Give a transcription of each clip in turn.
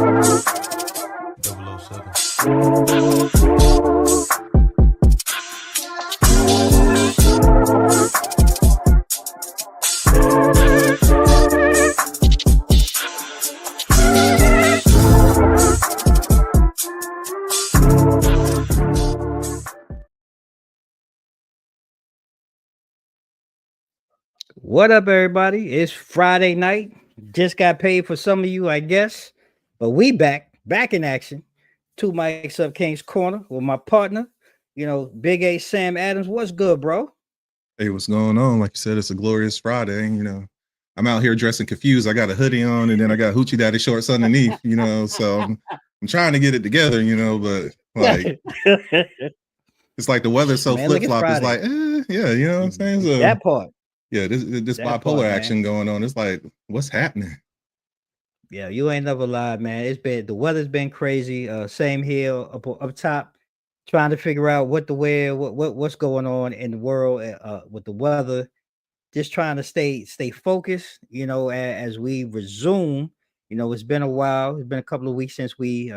What up, everybody? It's Friday night. Just got paid for some of you, I guess. But we back in action. Two mics up King's Corner with my partner, Big A Sam Adams. What's good, bro? Hey, what's going on? Like you said, it's a glorious Friday. I'm out here dressing confused. I got a hoodie on, and then I got hoochie daddy shorts underneath. So I'm trying to get it together. But like it's like the weather's so flip flop. It's like, yeah, you know what I'm saying? So, that part. Yeah, this bipolar action going on. It's like, what's happening? Yeah, you ain't never lied, man. The weather's been crazy. Same here up top, trying to figure out what to wear, what's going on in the world with the weather. Just trying to stay focused, as we resume. It's been a while. It's been a couple of weeks since we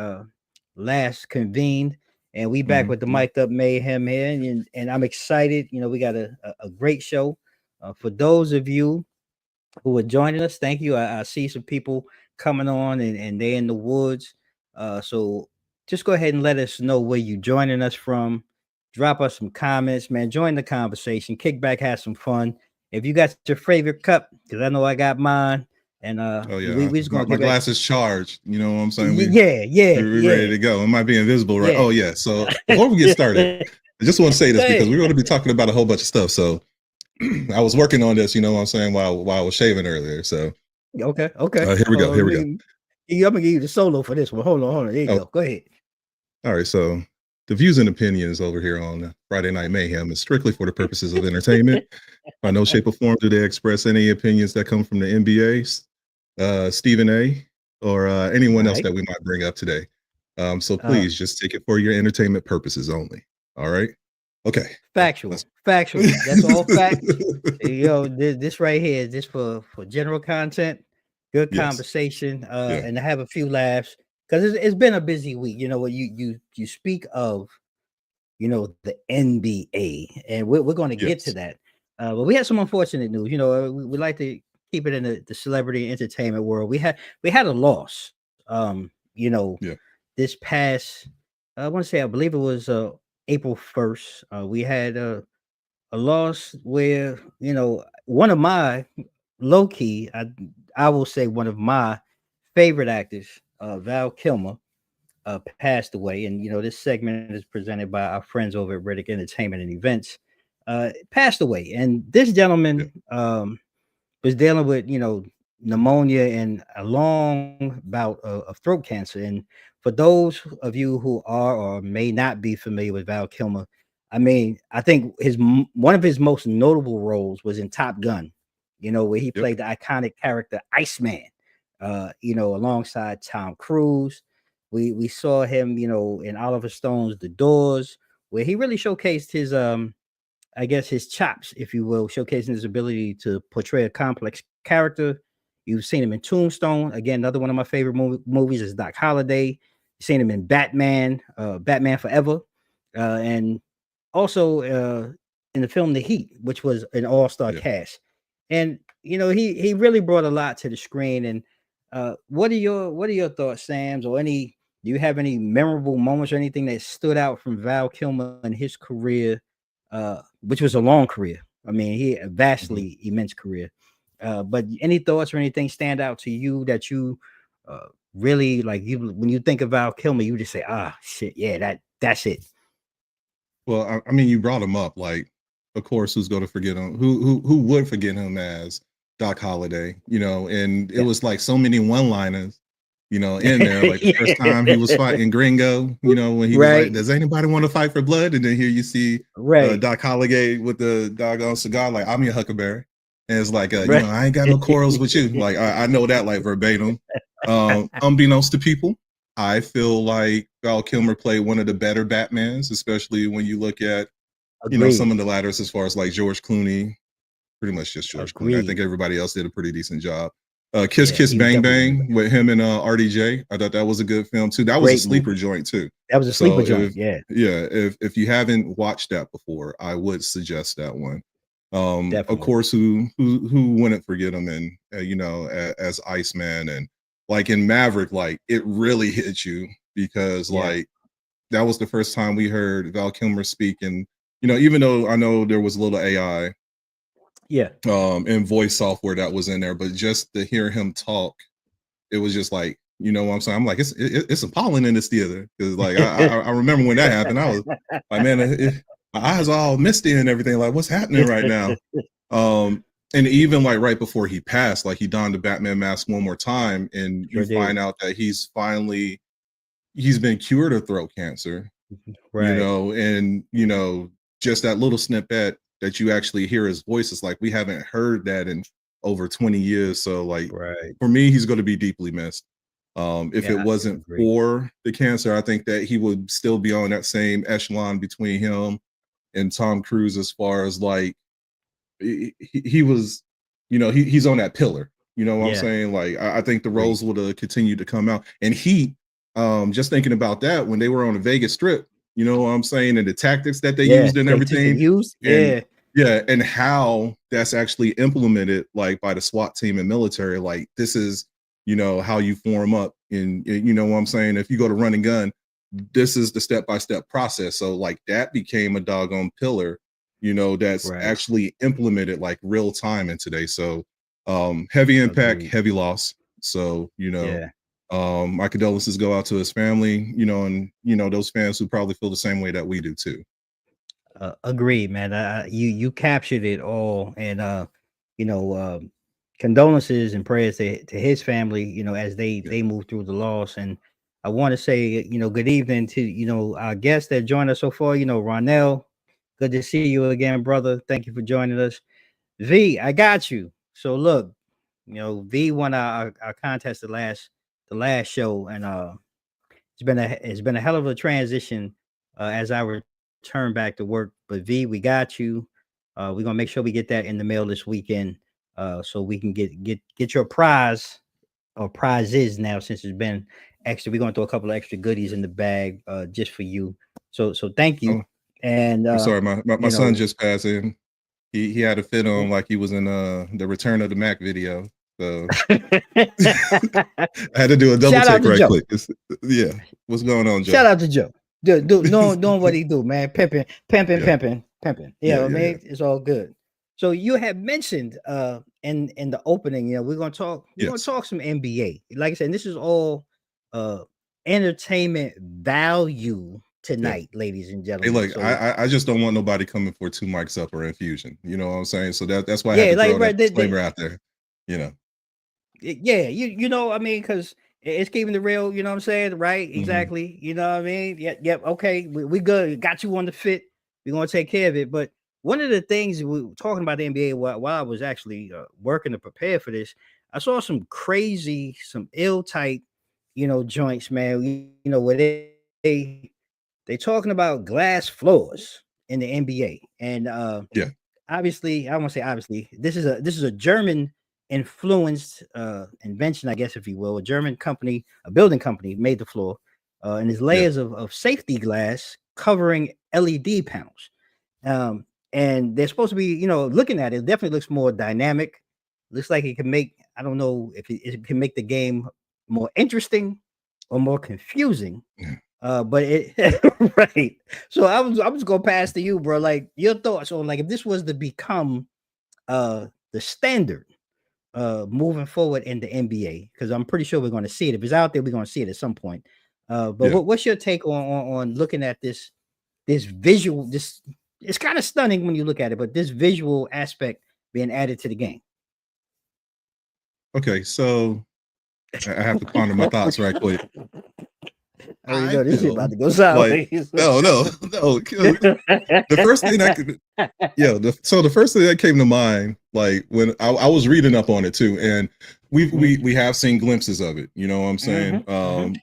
last convened, and we back with the mic'd up Mayhem here, and I'm excited. We got a great show. For those of you who are joining us, thank you. I see some people coming on and they're in the woods. So just go ahead and let us know where you're joining us from. Drop us some comments, man. Join the conversation. Kick back, have some fun. If you got your favorite cup, because I know I got mine. And we just gonna my glass is charged. You know what I'm saying? We're ready to go. It might be invisible, right? Yeah. Oh yeah. So before we get started, I just want to say this because we're going to be talking about a whole bunch of stuff. So I was working on this, while I was shaving earlier. So okay. Here we go. I'm gonna give you the solo for this one. Hold on. There you go. Go ahead. All right. So the views and opinions over here on Friday Night Mayhem is strictly for the purposes of entertainment. By no shape or form do they express any opinions that come from the NBA, Stephen A, or anyone else that we might bring up today. So please just take it for your entertainment purposes only. All right. Okay. Factual. That's all fact. This right here is just for general content, good conversation, and to have a few laughs because it's been a busy week. You speak of, the NBA, and we're going to get to that. But we had some unfortunate news. We like to keep it in the celebrity entertainment world. We had a loss. This past, I believe it was April 1st, we had a loss where, one of my low-key, I will say one of my favorite actors, Val Kilmer, passed away. And, this segment is presented by our friends over at Riddick Entertainment and Events, passed away. And this gentleman was dealing with, pneumonia and a long bout of throat cancer. And for those of you who are or may not be familiar with Val Kilmer, I think one of his most notable roles was in Top Gun, where he played the iconic character Iceman, alongside Tom Cruise. We saw him, in Oliver Stone's The Doors, where he really showcased his his chops, if you will, showcasing his ability to portray a complex character. You've seen him in Tombstone. Again, another one of my favorite movies is Doc Holliday. You've seen him in Batman, Batman Forever, and also in the film The Heat, which was an all-star cast. And he really brought a lot to the screen. And what are your thoughts, Sam's, or do you have any memorable moments or anything that stood out from Val Kilmer in his career, which was a long career? He had a vastly immense career. But any thoughts or anything stand out to you that you really like? When you think of Val Kilmer, you just say, shit, yeah, that's it. Well, you brought him up. Like, of course, who's going to forget him? Who would forget him as Doc Holliday? And it was like so many one-liners, in there. Like the first time he was fighting Gringo, when he was like, "Does anybody want to fight for blood?" And then here you see Doc Holliday with the doggone cigar, like, "I'm your Huckleberry." And it's like, I ain't got no quarrels with you. Like, I know that like verbatim. Unbeknownst to people, I feel like Val Kilmer played one of the better Batmans, especially when you look at, some of the ladders as far as like George Clooney, pretty much just George Clooney. I think everybody else did a pretty decent job. Kiss Yeah, Kiss he was Bang definitely one of the Bang best. with him and RDJ. I thought that was a good film too. That was a Great sleeper movie. joint too. That was a sleeper So joint. Yeah, if you haven't watched that before, I would suggest that one. Of definitely. course, who wouldn't forget him and as Iceman, and like in Maverick, like it really hit you because Yeah, like that was the first time we heard Val Kilmer speak, and even though I know there was a little AI yeah, and voice software that was in there, but just to hear him talk, it was just like, what I'm saying. I'm like, it's a pollen in this theater because like I remember when that happened. I was like, man, my eyes are all misty and everything. Like, what's happening right now? And even like right before he passed, like he donned the Batman mask one more time, and you sure did. find out that he's been cured of throat cancer. Right, And just that little snippet that you actually hear his voice is like we haven't heard that in over 20 years. So like right. for me, he's going to be deeply missed. If it Yeah, I wasn't agree. for the cancer, I think that he would still be on that same echelon between him and Tom Cruise as far as like he was, he's on that pillar. You know what I'm Yeah, saying? Like I think the agreed. roles would have continued to come out. And just thinking about that when they were on the Vegas Strip, you know what I'm saying, and the tactics that they Yeah, used and tactics they everything, used. and Yeah, yeah, and how that's actually implemented like by the SWAT team and military. Like this is, how you form up, and you know what I'm saying. If you go to run and gun, this is the step by step process. So like that became a doggone pillar, that's right. actually implemented like real time in today. So heavy impact, Agreed. heavy loss. So Yeah. my condolences go out to his family, and those fans who probably feel the same way that we do too. Agreed, man. You captured it all, and you know, condolences and prayers to his family. As they Yeah. they move through the loss, and I want to say, good evening to our guests that joined us so far. Ronell, good to see you again, brother. Thank you for joining us. V, I got you. So look, V won our contest the last show, and it's been a hell of a transition as I return back to work. But V, we got you. We're gonna make sure we get that in the mail this weekend, so we can get your prize or prizes now, since it's been extra. We're gonna throw a couple of extra goodies in the bag just for you. So thank you. Oh, And I'm sorry, my you son know, just passed in. He had a fit on like he was in the Return of the Mac video. So I had to do a double shout out take to right Joe. quick. Yeah. What's going on, Joe? Shout out to Joe. Doing what he do, man. Pimping, pimping, Yeah. pimping, pimping. Yeah, Yeah, I yeah, yeah. mean, it's all good. So you had mentioned in the opening, Yes. we're gonna talk some NBA. Like I said, this is all uh entertainment value Yeah. tonight, ladies and Hey, gentlemen. look, So I just don't want nobody coming for two mics up or infusion. You know what I'm saying? So that's why I had yeah, to like throw that right, disclaimer out there. You know. yeah, I mean, because it's keeping the real, you know what I'm saying? Right, Mhm. exactly. You know what I mean? Yep, okay, we good. Got you on the fit. We're gonna take care of it. But one of the things we were talking about the NBA while I was actually working to prepare for this, I saw some crazy, some ill type, joints, man. Where they talking about glass floors in the NBA. And Yeah. obviously, I won't say obviously, this is a German influenced invention, I guess, if you will. A German company, a building company, made the floor, and there's Yeah. layers of safety glass covering LED panels. And they're supposed to be, looking at it, it definitely looks more dynamic. Looks like it can make, I don't know if it can make the game more interesting or more confusing. Yeah. But it right. So I was gonna pass to you, bro. Like your thoughts on, like, if this was to become the standard moving forward in the NBA, because I'm pretty sure we're gonna see it. If it's out there, we're gonna see it at some point. But Yeah. what's your take on looking at this visual, this, it's kind of stunning when you look at it, but this visual aspect being added to the game. Okay. So I have to ponder my thoughts right quick. Oh, I this shit feel about to go like sideways. no, no, no. 'Cause the first thing that could, yeah. So the first thing that came to mind, like when I was reading up on it too, and we have seen glimpses of it. You know what I'm saying?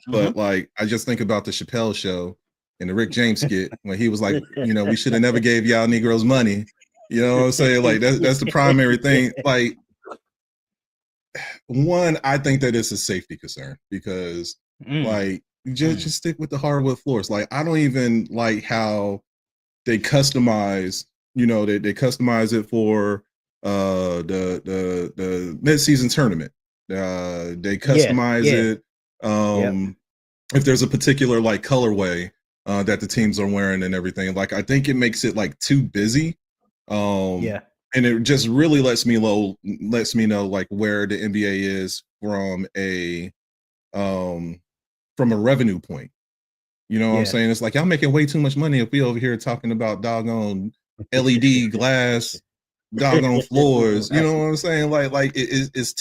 But like I just think about the Chappelle show and the Rick James skit when he was like, we should have never gave y'all Negroes money. You know what I'm saying? Like that's the primary thing. Like one, I think that it's a safety concern because Mm, like mm. just stick with the hardwood floors. Like I don't even like how they customize, they customize it for the mid-season tournament. They Yeah, customize yeah, it yep, if there's a particular like colorway that the teams are wearing and everything. Like I think it makes it like too busy. Um yeah, and it just really lets me know like where the NBA is um from a revenue point. You know what I'm yeah. saying? It's like y'all making way too much money if we over here talking about doggone LED glass, doggone floors. You know Right. what I'm saying? It's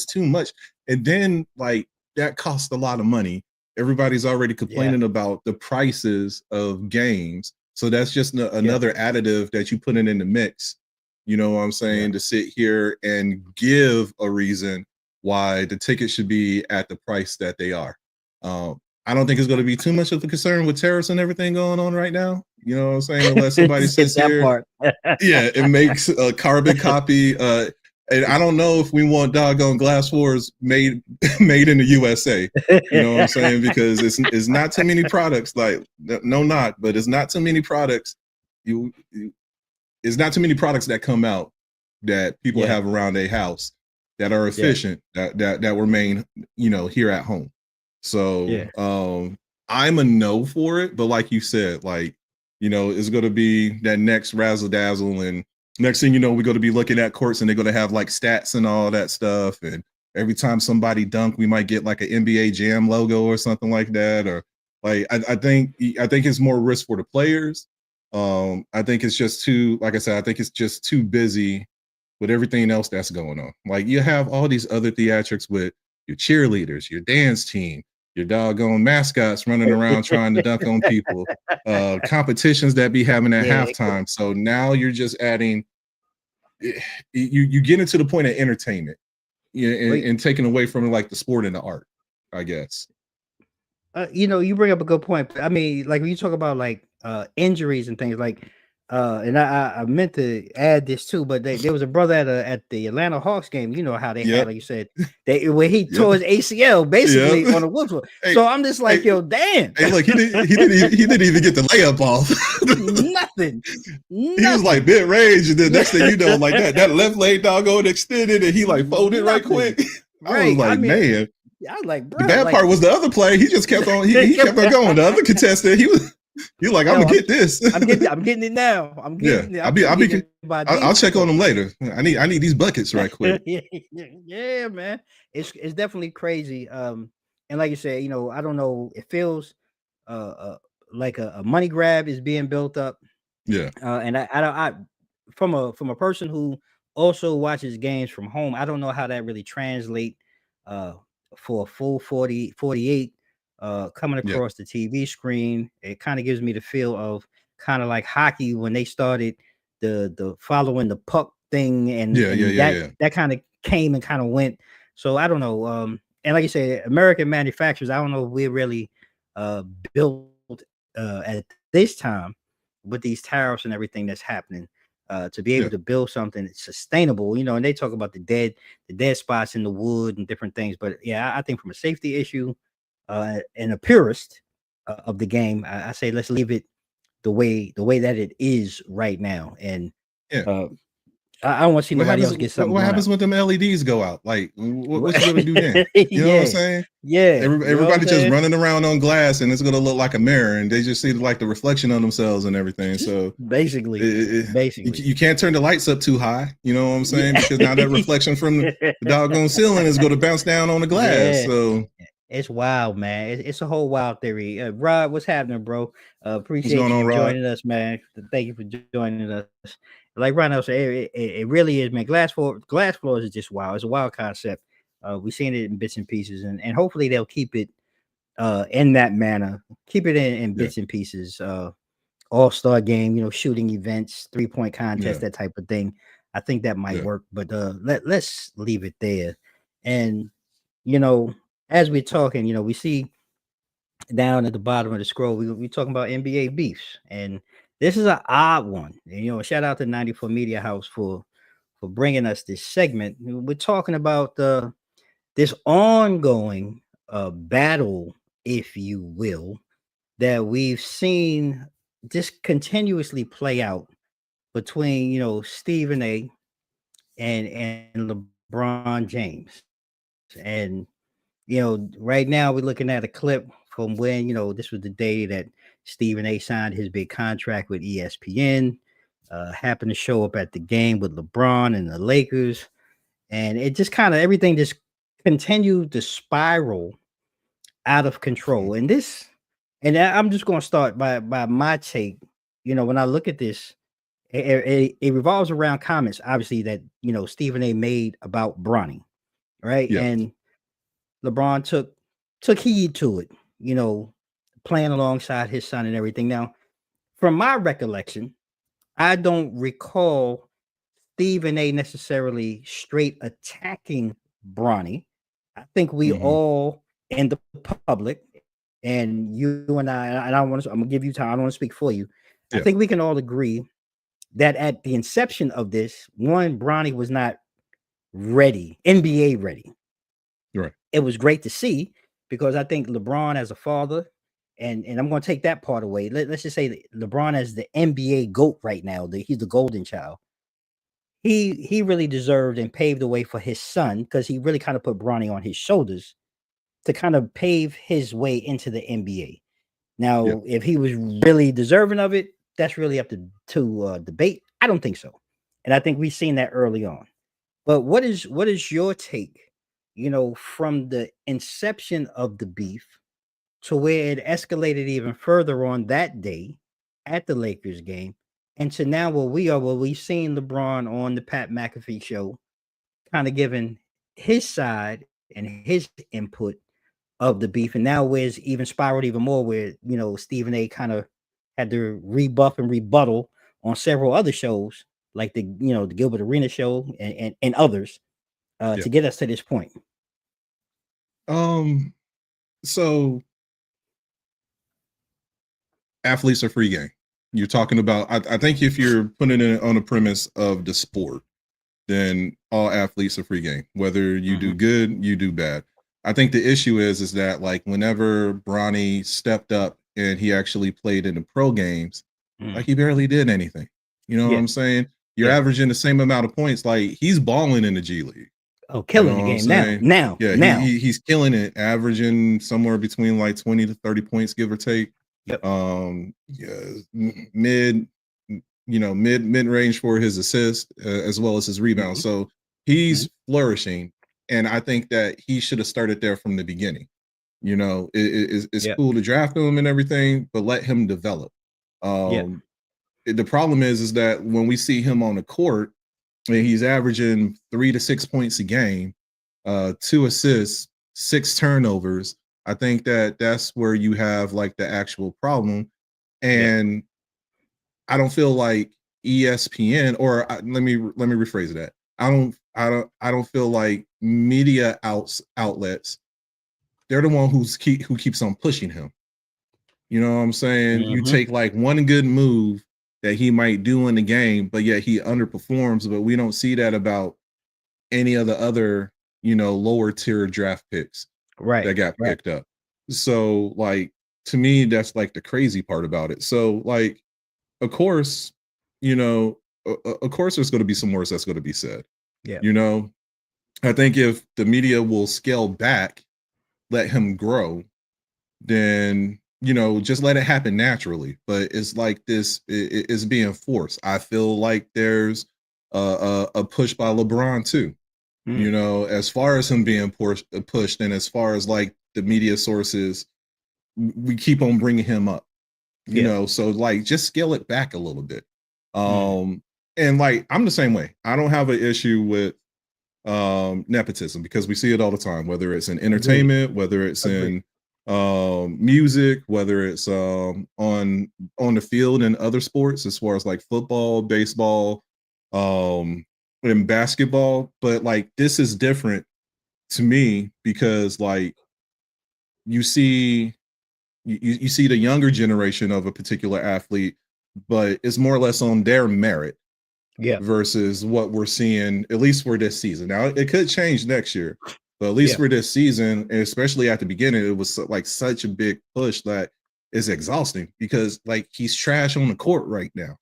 too much. And then like that costs a lot of money. Everybody's already Yeah, complaining about the prices of games. So that's just yeah, another additive that you put in the mix. You know what I'm yeah. saying? To sit here and give a reason why the tickets should be at the price that they are. Um, I don't think it's going to be too much of a concern with tariffs and everything going on right now. You know what I'm saying? Unless somebody Get sits that here, part. yeah, it makes a carbon copy. And I don't know if we want doggone glass floors made made in the USA. You know what I'm saying? Because it's not too many products. Like no, not, but it's not too many products. You it's not too many products that come out that people Yeah, have around their house that are yeah, efficient that were made here at home. So yeah. I'm a no for it, but like you said, like it's going to be that next razzle dazzle, and next thing you know, we're going to be looking at courts and they're going to have like stats and all that stuff, and every time somebody dunk, we might get like an NBA Jam logo or something like that, or like I think it's more risk for the players. I think it's just too, like I said, I think it's just too busy with everything else that's going on. Like you have all these other theatrics with your cheerleaders, your dance team, your doggone mascots running around trying to dunk on people, competitions that be having at Yeah, halftime. So now you're just adding, you get into the point of entertainment, yeah, and, wait. and taking away from like the sport and the art, I guess. You bring up a good point. I mean, like when you talk about like injuries and things like and I meant to add this too, but there was a brother at the Atlanta Hawks game. You know how they had, Yep. like you said, they where he Yep. tore his ACL Yep. basically on a wood floor. Hey, So I'm just like, hey, yo, damn. hey, look, he didn't even get the layup off. Nothing. He was like Nothing. bit rage, and then next thing you know, like that left leg doggone extended, and he like folded right Nothing. quick. I was Right. I like, mean, man. I was like, The bro, bad like part was the other play. He just kept on. He kept on going. The other contestant, he was like, I'm yo, gonna get this. I'm getting it now. I'm Yeah, getting it. I'll I'm be. getting it by I'll check on default. him later. I need these buckets right quick. Yeah, man. It's definitely crazy. And like you said, I don't know. It feels like a money grab is being built up. Yeah, And I from a person who also watches games from home, I don't know how that really translate uh for a full 48 coming yeah, across the TV screen. It kind of gives me the feel of kind of like hockey when they started the following the puck thing, and yeah, yeah, and yeah, that yeah, that kind of came and kind of went. So I don't know. And like you say, American manufacturers, I don't know if we're really built at this time with these tariffs and everything that's happening, to be able yeah, to build something that's sustainable, and they talk about the dead spots in the wood and different things. But yeah, I think from a safety issue, and a purist of the game, I say let's leave it the way that it is right now. And yeah. uh, I don't want to see What nobody happens? else get What, something what blown happens out. when them LEDs go out? Like, what you gonna do then? You know what I'm Yeah, saying? yeah, you know what I'm Everybody just saying? running around on glass, and it's gonna look like a mirror, and they just see like the reflection of themselves and everything. So Basically, basically, you can't turn the lights up too high. You know what I'm saying? yeah. Because now that reflection from the doggone ceiling is going to bounce down on the glass. Yeah, So it's wild, man. It's a whole wild theory. Rod, what's happening, bro? what's Appreciate going on, you Rod? joining us, man. Thank you for joining us. Like Rod said, it really is, man. Glass floors is just wild. It's a wild concept. We've seen it in bits and pieces, and hopefully they'll keep it in that manner. Keep it in Yeah, bits and pieces. All-star game, shooting events, 3-point yeah, contest, that type of thing. I think that might yeah, work, but let's leave it there. And you know, as we're talking, we see down at the bottom of the scroll, we talking about NBA beefs, and this is an odd one. And, shout out to 94 Media House for bringing us this segment. We're talking about this ongoing battle, if you will, that we've seen just continuously play out between Stephen A. and LeBron James. And right now we're looking at a clip from when this was the day that Stephen A. signed his big contract with ESPN. Happened to show up at the game with LeBron and the Lakers, and it just kind of everything just continued to spiral out of control. And I'm just going to start by my take. When I look at this, it revolves around comments, obviously, that Stephen A. made about Bronny, right? Yeah. And LeBron took heed to it, playing alongside his son and everything. Now, from my recollection, I don't recall Stephen A. necessarily straight attacking Bronny. I think we Mm-hmm. all in the public, and you and I don't want to. I'm gonna give you time. I don't want to speak for you. I Yeah. think we can all agree that at the inception of this, one, Bronny was not ready, NBA ready. Right. It was great to see because I think LeBron as a father, and I'm going to take that part away. Let's just say that LeBron as the NBA GOAT right now, he's the golden child. He really deserved and paved the way for his son because he really kind of put Bronny on his shoulders to kind of pave his way into the NBA. Yeah. Now, if he was really deserving of it, that's really up to debate. I don't think so, and I think we've seen that early on. But what is your take? From the inception of the beef to where it escalated even further on that day at the Lakers game, and to now where we are, where we've seen LeBron on the Pat McAfee show, kind of giving his side and his input of the beef, and now where it's even spiraled even more, where Stephen A. kind of had to rebuff and rebuttal on several other shows, like the Gilbert Arena show and others, Yeah. to get us to this point. So athletes are free game. You're talking about, I think if you're putting it on a premise of the sport, then all athletes are free game. Whether you do good, you do bad. I think the issue is that like whenever Bronny stepped up and he actually played in the pro games, like he barely did anything. You know what Yeah, I'm saying? You're yeah. averaging the same amount of points. Like he's balling in the G League. Oh, You know killing the what I'm game now, saying? now, Yeah, now. he's killing it, averaging somewhere between like 20 to 30 points, give or take. Yep. Yeah, mid, mid range for his assist as well as his rebound. So he's flourishing, and I think that he should have started there from the beginning. It's Yep. cool to draft him and everything, but let him develop. Yep. The problem is that when we see him on the court, and he's averaging 3 to 6 points a game, 2 assists, 6 turnovers. I think that that's where you have like the actual problem. Yep. And I don't feel like ESPN or let me rephrase that. I don't feel like media outlets. They're the one who keeps on pushing him. You know what I'm saying? You take like one good move that he might do in the game, but yet he underperforms. But we don't see that about any of the other, lower tier draft picks that Right. got Right. picked up. So, like, to me, that's like the crazy part about it. So, like, of course, of course, there's going to be some words that's going to be said. Yeah. You know, I think if the media will scale back, let him grow, then just let it happen naturally. But it's like this is being forced. I feel like there's a push by LeBron too. As far as him being pushed, and as far as like the media sources, we keep on bringing him up. Yeah. So like just scale it back a little bit. Mm. And like I'm the same way. I don't have an issue with nepotism because we see it all the time, whether it's in Agreed. entertainment, whether it's Agreed. in music, whether it's on the field and other sports as far as like football, baseball, and basketball. But like this is different to me because like you see you see the younger generation of a particular athlete, but it's more or less on their merit. Yeah. versus what we're seeing, at least for this season. Now, it could change next year, but at least Yeah. for this season, and especially at the beginning, it was like such a big push that is exhausting because like he's trash on the court right now.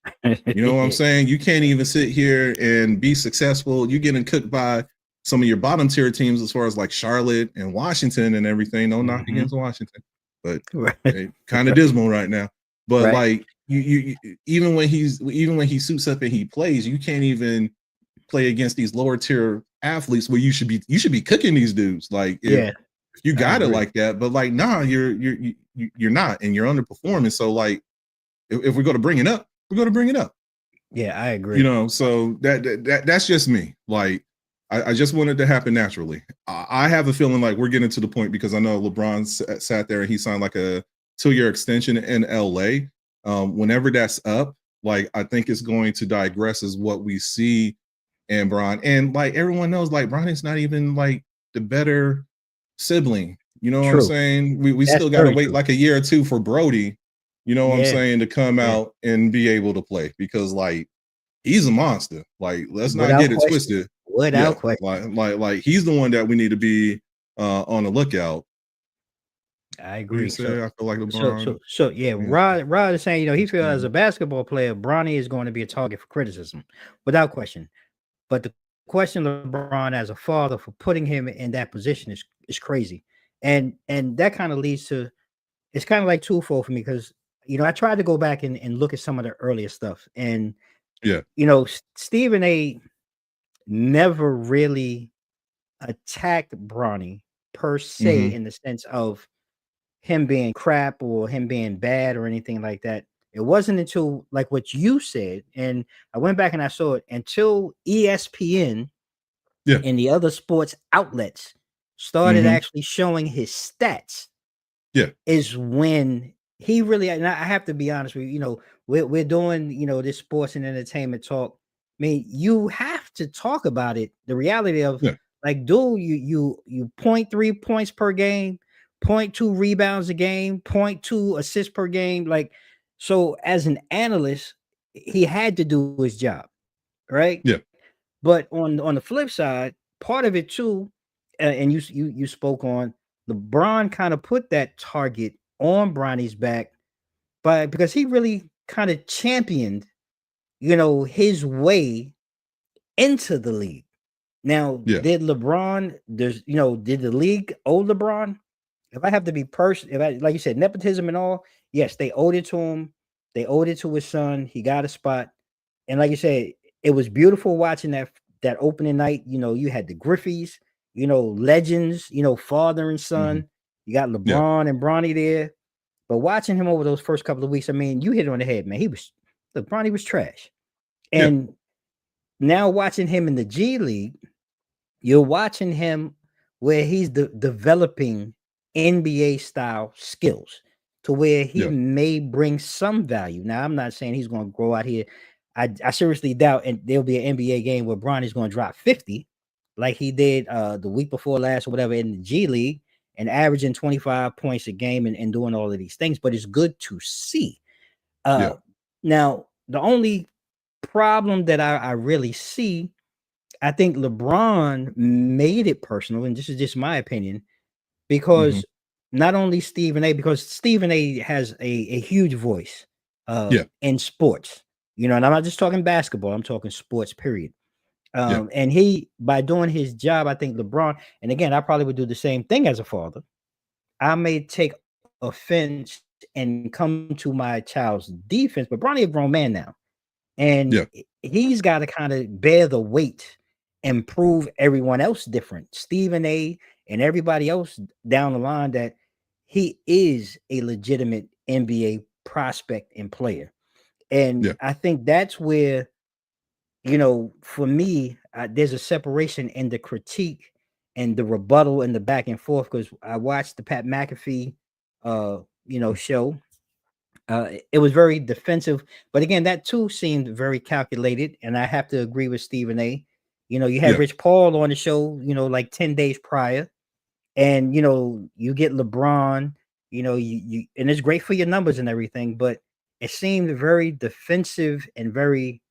You know what I'm saying? You can't even sit here and be successful. You're getting cooked by some of your bottom tier teams as far as like Charlotte and Washington and everything. No knock Mhm. against Washington, but Right. kind of dismal right now. But Right. like you even when he suits up and he plays, you can't even play against these lower tier athletes where you should be cooking these dudes. Like Yeah, if you I got it agree. like that, but like nah, you're not, and you're underperforming. So like if we're going to bring it up, we're going to bring it up. Yeah, I agree. So that's just me. Like, I just wanted to happen naturally. I have a feeling like we're getting to the point because I know LeBron sat there and he signed like a 2-year extension in LA. Whenever that's up, like I think it's going to digress as what we see in Bron. And like everyone knows, like Bron is not even like the better sibling. You know what I'm True. saying? We That's still got to very wait true. like a year or two for Brody, you know what I'm Yeah, saying, to come yeah. out and be able to play because like he's a monster. Like, let's not Without get it question. twisted. Without Yeah, question. like he's the one that we need to be on the lookout. I What do you agree. So say? I feel like so so LeBron. so yeah, Yeah, Rod is saying, he feels as a understand. basketball player, Bronny is going to be a target for criticism, without question. But the question LeBron as a father for putting him in that position is crazy. And that kind of leads to, it's kind of like twofold for me because I tried to go back and look at some of the earlier stuff. And Yeah. Stephen A never really attacked Bronny per se Mm-hmm. in the sense of him being crap or him being bad or anything like that. It wasn't until like what you said, and I went back and I saw it until ESPN Yeah. and the other sports outlets started Mm-hmm. actually showing his stats Yeah. is when he really, and I have to be honest with you, we're doing, this sports and entertainment talk. I mean, you have to talk about it. The reality of Yeah. like, dude, you 0.3 points per game, 0.2 rebounds a game, 0.2 assists per game. Like, so as an analyst, he had to do his job, right? Yeah. But on the flip side, part of it too, and you spoke on LeBron kind of put that target on Bronny's back, but because he really kind of championed, his way into the league. Now, Yeah. did the league owe LeBron? If I have to be if I, like you said, nepotism and all, yes, they owed it to him. They owed it to his son. He got a spot. And like you said, it was beautiful watching that opening night. You had the Griffeys, legends, father and Mm-hmm. son. You got Yeah. LeBron and Bronny there. But watching him over those first couple of weeks, I mean, you hit it on the head, man. Bronny was trash. Yeah. And now watching him in the G League, you're watching him where he's developing NBA style skills to where he Yeah. may bring some value. Now, I'm not saying he's going to grow out here. I seriously doubt, and there'll be an NBA game where Bronny's going to drop 50 like he did the week before last or whatever in the G League and averaging 25 points a game and doing all of these things. But it's good to see. Yeah. Uh, Now, the only problem that I really see, I think LeBron made it personal, and this is just my opinion, Mm-hmm. because not only Stephen A, because Stephen A has a huge voice Yeah. in sports, and I'm not just talking basketball, I'm talking sports, period. Yeah. And he, by doing his job, I think LeBron, and again, I probably would do the same thing as a father. I may take offense and come to my child's defense, but Bronny a grown man now. And Yeah. he's got to kind of bear the weight and prove everyone else different, Stephen A and everybody else down the line, that he is a legitimate NBA prospect and player. And Yeah. I think that's where, for me, there's a separation in the critique and the rebuttal and the back and forth, because I watched the Pat McAfee, show. It was very defensive, but again, that too seemed very calculated, and I have to agree with Stephen A. You had Yeah. Rich Paul on the show, like 10 days prior, and you get LeBron, you and it's great for your numbers and everything, but it seemed very defensive and very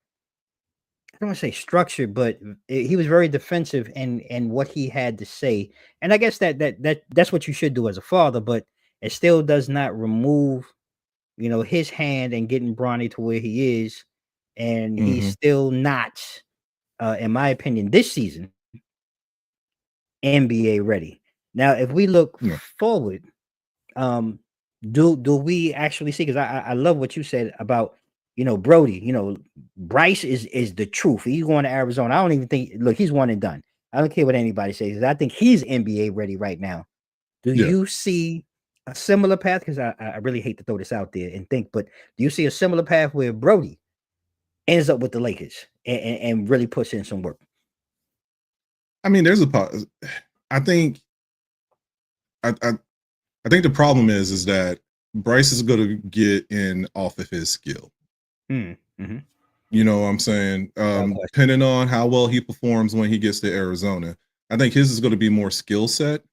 don't want to say structured, but he was very defensive in what he had to say. And I guess that's what you should do as a father, but it still does not remove, his hand and getting Bronny to where he is. And he's Mhm. still not, in my opinion, this season, NBA ready. Now, if we look Yeah. forward, um, do we actually see? Because I love what you said about Brody. Bryce is the truth. He's going to Arizona. I don't even think. Look, he's one and done. I don't care what anybody says. I think he's NBA ready right now. Do Yeah. you see a similar path? Because I really hate to throw this out there and think, but do you see a similar path where Brody ends up with the Lakers and really puts in some work? I mean, there's a I think I I think the problem is that Bryce is going to get in off of his skill. Mm, hmm. You know what I'm saying? Without question. Depending on how well he performs when he gets to Arizona, I think his is going to be more skill set.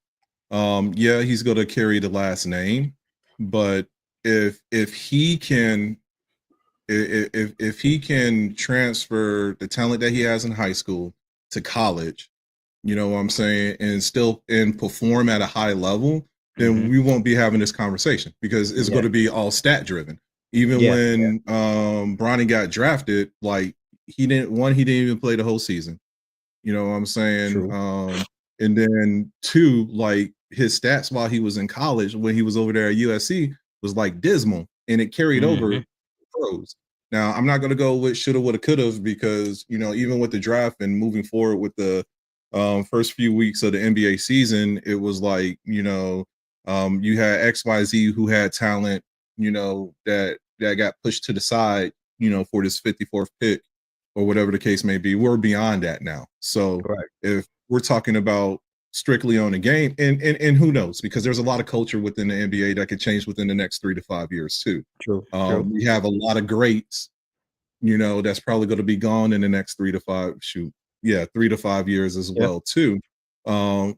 Yeah, he's going to carry the last name, but if he can if he can transfer the talent that he has in high school to college, you know what I'm saying, and still and perform at a high level, then Hmm. we won't be having this conversation because it's Yeah. going to be all stat driven. Even Yeah. Yeah. when Bronny got drafted, like he didn't even play the whole season. You know what I'm saying? True. And then two, like his stats while he was in college, when he was over there at USC, was like dismal, and it carried over Hmm. to pros. Now I'm not going to go with shoulda, woulda, coulda because even with the draft and moving forward with the first few weeks of the NBA season, it was like you had XYZ who had talent, that got pushed to the side, for this 54th pick or whatever the case may be. We're beyond that now. So Right. if we're talking about strictly on the game, and who knows, because there's a lot of culture within the NBA that could change within the next 3 to 5 years too. True. True. We have a lot of greats, that's probably going to be gone in the next 3 to 5 years as Yeah. well too.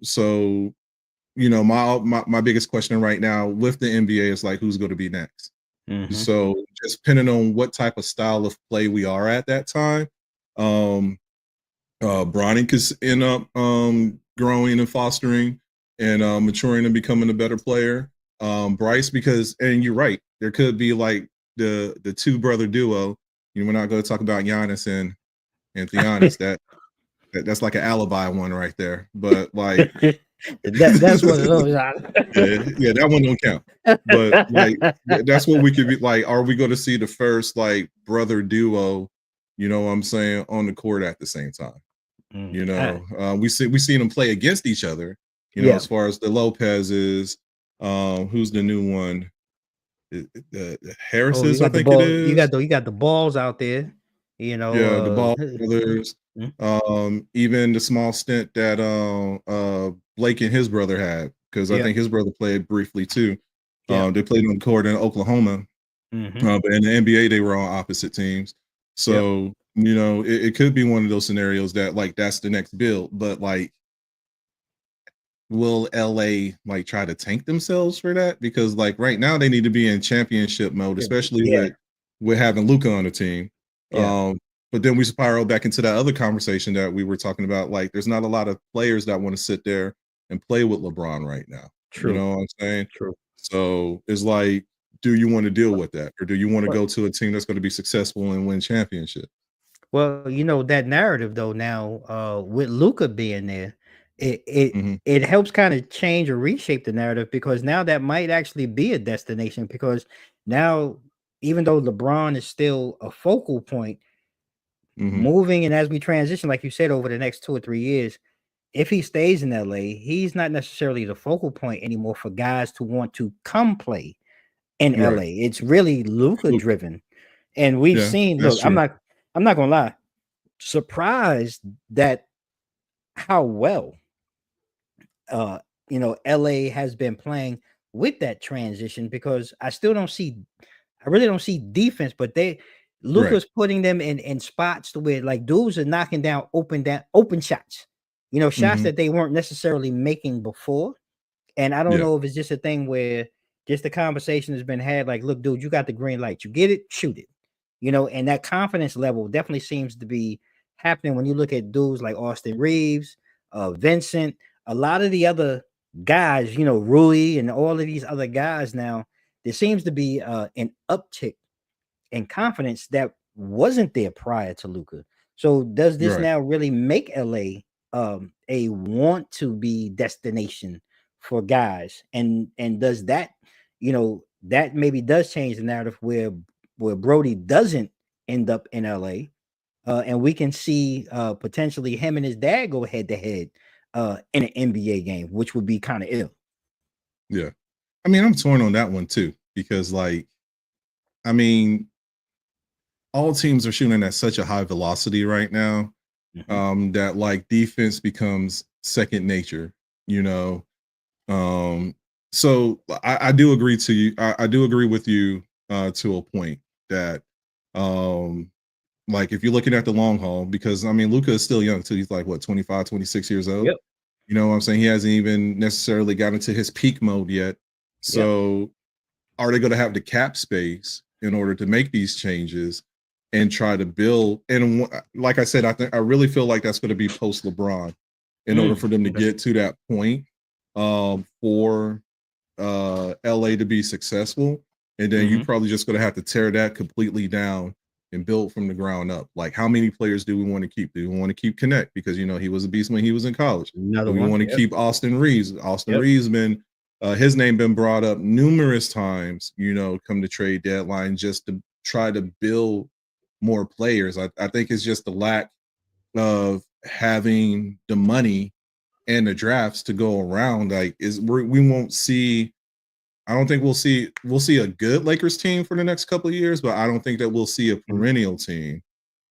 So my biggest question right now with the NBA is like who's going to be next. Hmm. So just depending on what type of style of play we are at that time, um, Bronny could end up growing and fostering and maturing and becoming a better player. Bryce, because and you're right, there could be like the two brother duo. We're not going to talk about Giannis and Giannis. That's like an alibi one right there. But like, That's one of those. yeah, that one don't count. But like, that's what we could be like. Are we going to see the first like brother duo? You know what I'm saying, on the court at the same time? We seen them play against each other. Yeah. As far as the Lopez's, who's the new one? Oh, you Harris's, I got the think it ball. is. You got the balls out there. Yeah, the Ball Mm, brothers. mm, Even the small stint that Blake and his brother had, because I yeah. think his brother played briefly too. Yeah. They played on the court in Oklahoma, Hmm. but in the NBA they were on opposite teams. Yep. So it could be one of those scenarios that like that's the next build, but like will LA like try to tank themselves for that? Because like right now they need to be in championship mode, especially Yeah. with having Luca on the team. Yeah. Um, but then we spiral back into that other conversation that we were talking about. Like, there's not a lot of players that want to sit there and play with LeBron right now. You True. know what I'm saying? True. So it's like, do you want to deal But, with that, or do you want to but go to a team that's going to be successful and win championship? well, that narrative though now, with Luca being there, it it Hmm. it helps kind of change or reshape the narrative because now that might actually be a destination because now even though LeBron is still a focal point, Hmm. moving and as we transition, like you said, over the next 2 or 3 years, if he stays in LA, he's not necessarily the focal point anymore for guys to want to come play in Right. LA. It's really Luca Luka. driven. And we've Yeah, seen, that's look, true. I'm not gonna lie, surprised that how well LA has been playing with that transition because I really don't see defense, but Right. Luca's putting them in spots to where like dudes are knocking down open shots, shots Hmm. that they weren't necessarily making before. And I don't Yeah. know if it's just a thing where just the conversation has been had, like, look, dude, you got the green light, you get it, shoot it, and that confidence level definitely seems to be happening when you look at dudes like Austin Reeves, Vincent, a lot of the other guys, Rui and all of these other guys now, there seems to be an uptick in confidence that wasn't there prior to Luka. So does this Right. now really make LA a want to be destination for guys? And does that, that maybe does change the narrative where Brody doesn't end up in LA, and we can see potentially him and his dad go head to head in an NBA game, which would be kind of ill. Yeah. I mean, I'm torn on that one too, because like, I mean, all teams are shooting at such a high velocity right now, that like defense becomes second nature, you know. So I do agree to you. I do agree with you to a point that like if you're looking at the long haul, because I mean Luka is still young too. He's like what, 25, 26 years old. Yep. You know what I'm saying? He hasn't even necessarily gotten into his peak mode yet. Yep. So are they going to have the cap space in order to make these changes and try to build? And like I said, I really feel like that's going to be post LeBron in order for them to get to that point for LA to be successful. And then you're probably just going to have to tear that completely down and build from the ground up. Like, how many players do we want to keep? Do we want to keep Connect? Because, you know, he was a beast when he was in college. Another Do we one. want to keep Austin Reeves? Austin Reeves been his name been brought up numerous times, you know, come to trade deadline, just to try to build more players. I think it's just the lack of having the money and the drafts to go around. Like, we won't see. I don't think we'll see a good Lakers team for the next couple of years, but I don't think that we'll see a perennial team.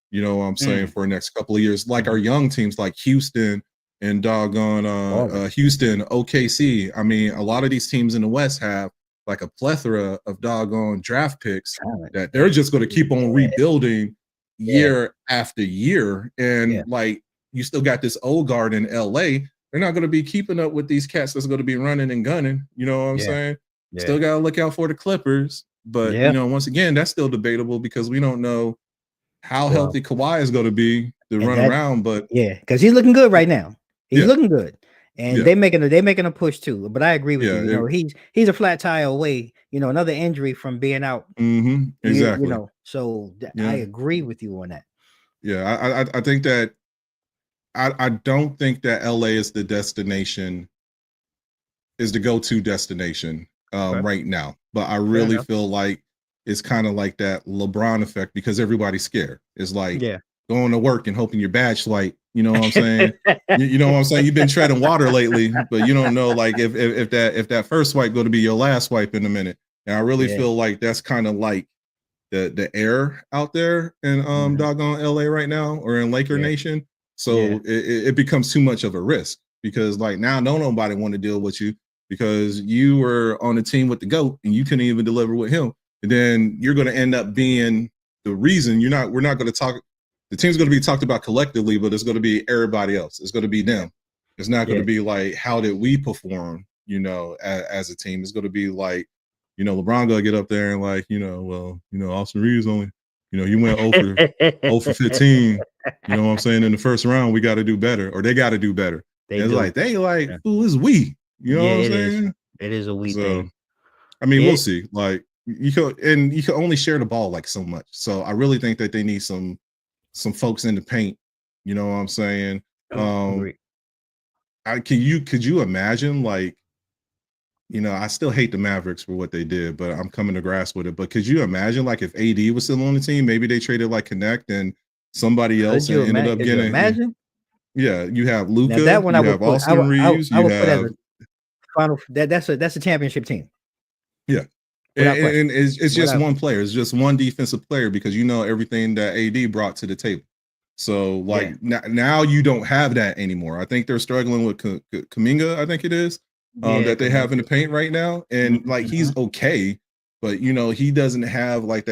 You know what I'm saying, for the next couple of years, like our young teams like Houston and doggone Houston, OKC. I mean, a lot of these teams in the West have like a plethora of doggone draft picks that they're just going to keep on rebuilding year after year. And like, you still got this old guard in LA. They're not going to be keeping up with these cats that's going to be running and gunning. You know what I'm saying? Still got to look out for the Clippers. But, you know, once again, that's still debatable because we don't know how healthy Kawhi is going to be to run around. But because he's looking good right now. He's looking good. And they making a push too. But I agree with you. You know, he's a flat tire away, you know, another injury from being out. Exactly. You know, so I agree with you on that. Yeah, I think that I don't think that LA is the destination, is the go-to destination right now. But I really feel like it's kind of like that LeBron effect because everybody's scared. It's like going to work and hoping your badge swipe. You know what I'm saying? you know what I'm saying? You've been treading water lately, but you don't know like if that first swipe going to be your last swipe in a minute. And I really feel like that's kind of like the air out there in doggone LA right now, or in Laker Nation. So it becomes too much of a risk because like now nobody want to deal with you because you were on a team with the GOAT and you couldn't even deliver with him. And then you're going to end up being the reason we're not going to talk. The team's going to be talked about collectively, but it's going to be everybody else. It's going to be them. It's not going to be like, how did we perform, you know, as a team? It's going to be like, you know, LeBron going to get up there and like, you know, well, you know, Austin Reeves only, you know, you went 0 for 15. You know what I'm saying? In the first round, we got to do better, or they got to do better. It's like, who is we? You know what I'm saying? It is a we thing. I mean, we'll see. Like you can only share the ball like so much. So I really think that they need some folks in the paint. You know what I'm saying? Could you imagine, like, you know, I still hate the Mavericks for what they did, but I'm coming to grasp with it. But could you imagine, like, if AD was still on the team, maybe they traded like Connect and somebody else and ended up getting. Imagine? Yeah, you have Luka, now that one you I would have put, Austin Reeves, I you would put as have a final. That's a championship team. Yeah. And it's just one player. It's just one defensive player because you know everything that AD brought to the table. So like now you don't have that anymore. I think they're struggling with Kuminga, I think it is, that they have in the paint right now. And like he's okay, but you know, he doesn't have like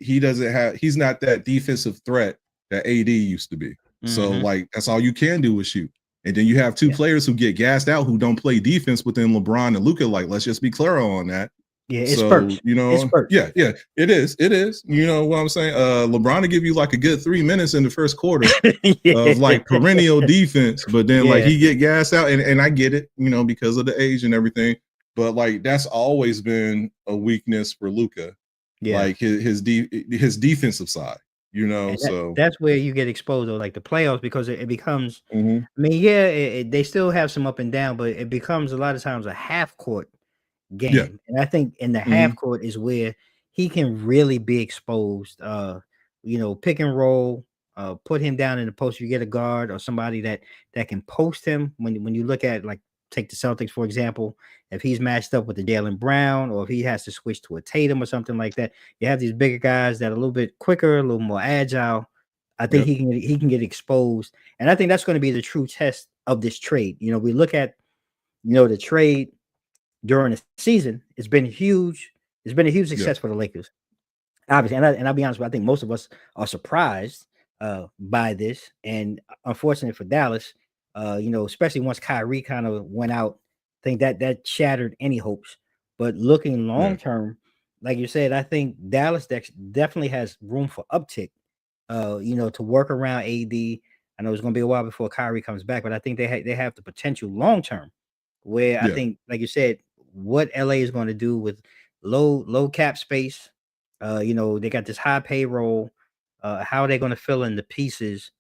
he's not that defensive threat that AD used to be. So like that's all you can do is shoot. And then you have two players who get gassed out who don't play defense within LeBron and Luka. Like, let's just be clear on that. Yeah, it's So, spurts. It's spurts. yeah, it is. It is. You know what I'm saying? LeBron to give you like a good 3 minutes in the first quarter of Yeah. like perennial defense, but then like Yeah. he get gassed out, and I get it, because of the age and everything. But like that's always been a weakness for Luka, Yeah. like his defensive side, And So that's where you get exposed, or like the playoffs, because it becomes. mhm. I mean, yeah, they still have some up and down, but it becomes a lot of times a half court Yeah. game. And I think in the half Mhm. court is where he can really be exposed. Pick and roll, put him down in the post. You get a guard or somebody that can post him. When you look at, like, take the Celtics, for example, if he's matched up with the Jalen Brown, or if he has to switch to a Tatum or something like that, you have these bigger guys that are a little bit quicker, a little more agile. I think Yep. he can get exposed. And I think that's going to be the true test of this trade. We look at, the trade during the season. It's been huge. It's been a huge Yep. success for the Lakers, obviously. And I'll be honest with you, I think most of us are surprised by this, and unfortunate for Dallas. Especially once Kyrie kind of went out, I think that shattered any hopes. But looking Yeah. long term, like you said, I think Dallas definitely has room for uptick. To work around AD. I know it's going to be a while before Kyrie comes back, but I think they have the potential long term, where I Yeah. think, like you said, what LA is going to do with low cap space. They got this high payroll. How are they going to fill in the pieces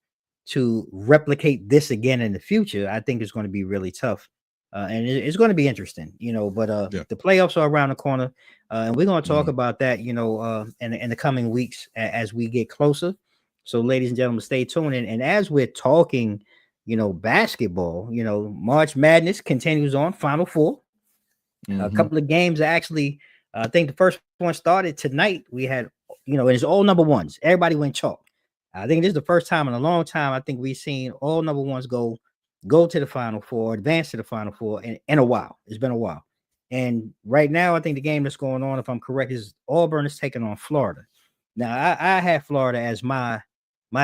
to replicate this again in the future? I think it's going to be really tough. And it's going to be interesting, but Yeah. the playoffs are around the corner. And we're going to talk Mhm. about that, in the coming weeks as we get closer. So, ladies and gentlemen, stay tuned. And as we're talking, basketball, March Madness continues on. Final Four. A Mhm. couple of games are actually, I think the first one started tonight. We had, it's all number ones. Everybody went chalk. I think this is the first time in a long time. I think we've seen all number ones go to the Final Four, advance to the Final Four in a while. It's been a while. And right now, I think the game that's going on, if I'm correct, is Auburn is taking on Florida. Now, I have Florida as my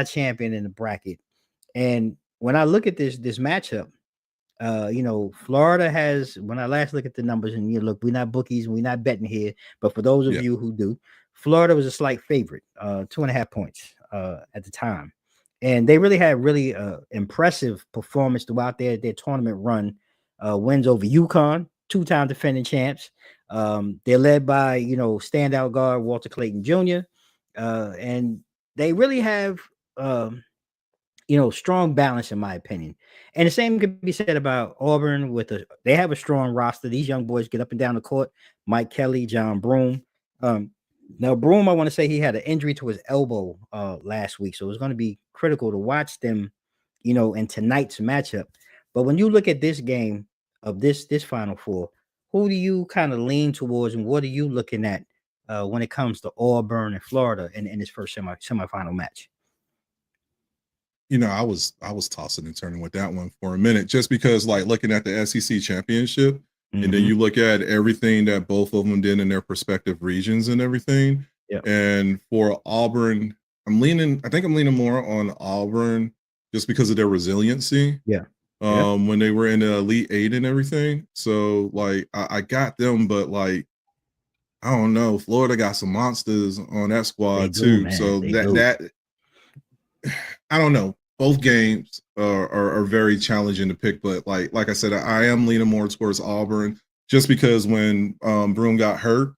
champion in the bracket. And when I look at this matchup, Florida has, when I last look at the numbers, and look, we're not bookies, we're not betting here, but for those of Yeah. you who do, Florida was a slight favorite, 2.5 points at the time. And they really had really impressive performance throughout their tournament run. Wins over UConn, two-time defending champs. They're led by, standout guard Walter Clayton Jr. And they really have strong balance, in my opinion. And the same could be said about Auburn. They have a strong roster. These young boys get up and down the court. Mike Kelly, John Broome. Um, Now Broome, I want to say he had an injury to his elbow last week, so it's going to be critical to watch them, in tonight's matchup. But when you look at this game of this Final Four, who do you kind of lean towards, and what are you looking at when it comes to Auburn and Florida in this first semifinal match? I was tossing and turning with that one for a minute, just because like looking at the SEC championship, and then Mm-hmm. you look at everything that both of them did in their respective regions and everything. Yeah. And for Auburn, I think I'm leaning more on Auburn just because of their resiliency. Yeah. Yeah. When they were in the Elite Eight and everything. So like I got them, but like I don't know, Florida got some monsters on that They squad do, too. man. So They that do. that I don't know. Both games are very challenging to pick, but like I said, I am leaning more towards Auburn just because when Broom got hurt,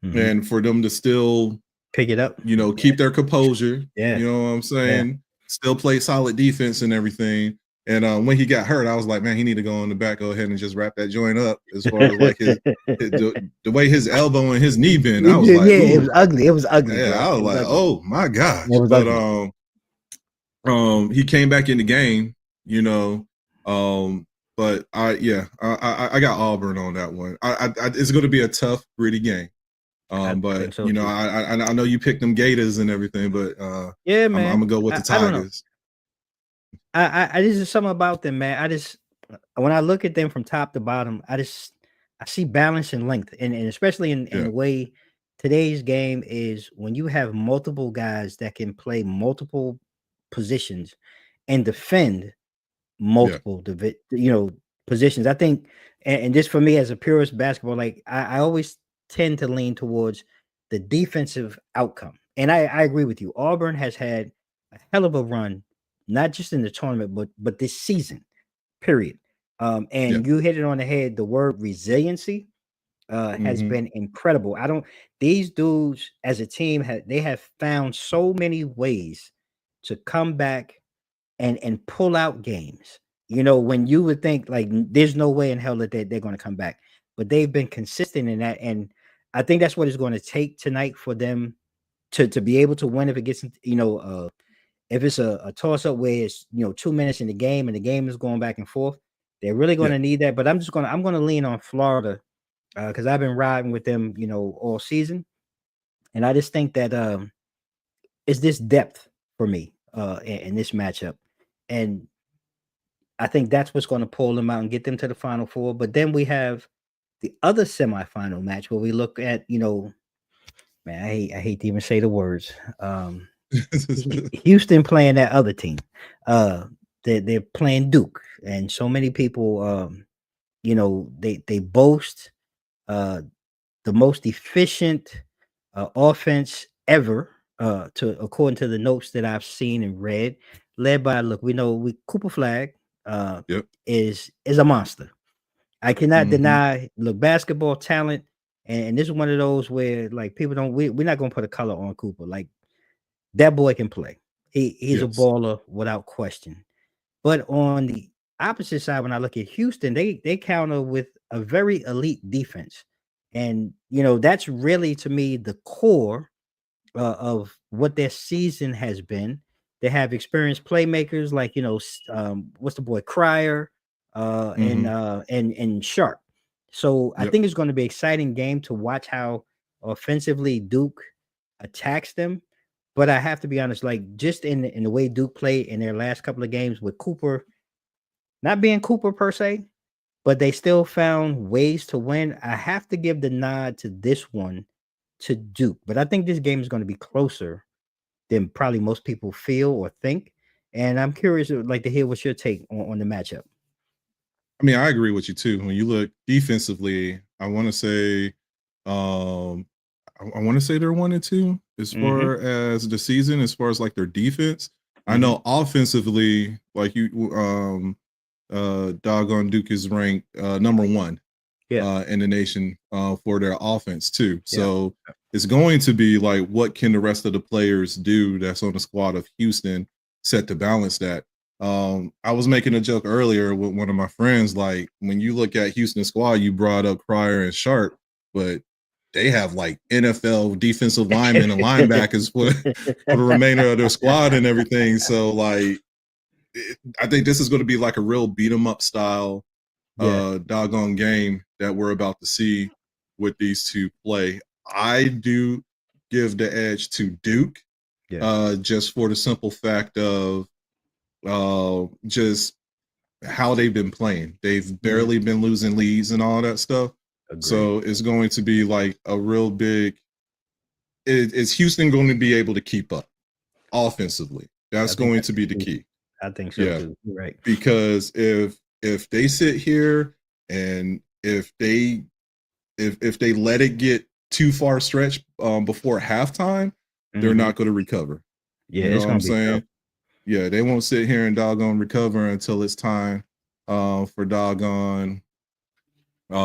Mhm. and for them to still, Pick it up. keep their composure, Yeah. you know what I'm Yeah. saying? Still play solid defense and everything. And when he got hurt, I was like, man, he need to go in the back, go ahead and just wrap that joint up. As far as like the way his elbow and his knee bend, I was like, Yeah, it was ooh, ugly. It was ugly, yeah. bro. I was It was like, ugly. oh my gosh. It was But ugly. he came back in the game, you know. But I got Auburn on that one. It's going to be a tough, gritty game. I But think so too. I know you picked them Gators and everything, but Yeah, I'm man. gonna go with the I don't know. Tigers. I just is something about them, man. I just, when I look at them from top to bottom, I see balance and length, and especially in Yeah, the way today's game is, when you have multiple guys that can play multiple positions and defend yeah, multiple positions. I think, and just for me as a purist basketball, like I always tend to lean towards the defensive outcome. And I agree with you. Auburn has had a hell of a run, not just in the tournament, but this season, period. Yeah. And you hit it on the head. The word resiliency has Mm-hmm. been incredible. I don't these dudes as a team they have found so many ways to come back and pull out games. You know, when you would think like there's no way in hell that they're going to come back, but they've been consistent in that, and I think that's what it's going to take tonight for them to be able to win. If it gets, if it's a toss up where it's 2 minutes in the game and the game is going back and forth, they're really going Yeah. to need that. But I'm gonna lean on Florida because I've been riding with them, all season, and I just think that it's this depth for me in this matchup, and I think that's what's going to pull them out and get them to the Final Four. But then we have the other semifinal match where we look at, man, I hate to even say the words. Houston playing that other team. They're playing Duke, and so many people, they boast uh the most efficient offense ever, to according to the notes that I've seen and read, led by look, we Cooper Flag Yep. is a monster. I cannot Mm-hmm. deny look basketball talent, and this is one of those where like people don't we're not gonna put a color on Cooper. Like that boy can play. He's a Yes. baller without question. But on the opposite side, when I look at Houston, they counter with a very elite defense. And that's really to me the core of what their season has been. They have experienced playmakers like what's the boy Crier, Mm-hmm. and Sharp. So I Yep. think it's going to be an exciting game to watch how offensively Duke attacks them. But I have to be honest, like just in the way Duke played in their last couple of games with Cooper, not being Cooper per se, but they still found ways to win. I have to give the nod to this one to Duke, but I think this game is going to be closer than probably most people feel or think. And I'm curious, like to hear what's your take on the matchup. I mean, I agree with you too. When you look defensively, I want to say, um, I want to say they're 1-2 as Mm-hmm. far as the season, as far as like their defense. I Mm-hmm. know offensively, like doggone Duke is ranked number one Yeah. in the nation for their offense too. Yeah. So it's going to be like, what can the rest of the players do that's on the squad of Houston set to balance that? I was making a joke earlier with one of my friends. Like when you look at Houston squad, you brought up Crier and Sharp, but they have like NFL defensive linemen and linebackers for the remainder of their squad and everything. So like, I think this is going to be like a real beat 'em up style Yeah. doggone game that we're about to see with these two play. I do give the edge to Duke, Yeah. just for the simple fact of just how they've been playing. They've Mhm. barely been losing leads and all that stuff. Agree. So it's going to be like a real big. Is Houston going to be able to keep up offensively? I That's think going that's to be the the key. key. I think so Yeah, too. You're right. because if they sit here and if they let it get too far stretched before halftime, they're Mm-hmm. not going to recover. Yeah, You know it's what I'm gonna be tough. saying? Yeah, they won't sit here and doggone recover until it's time for doggone. They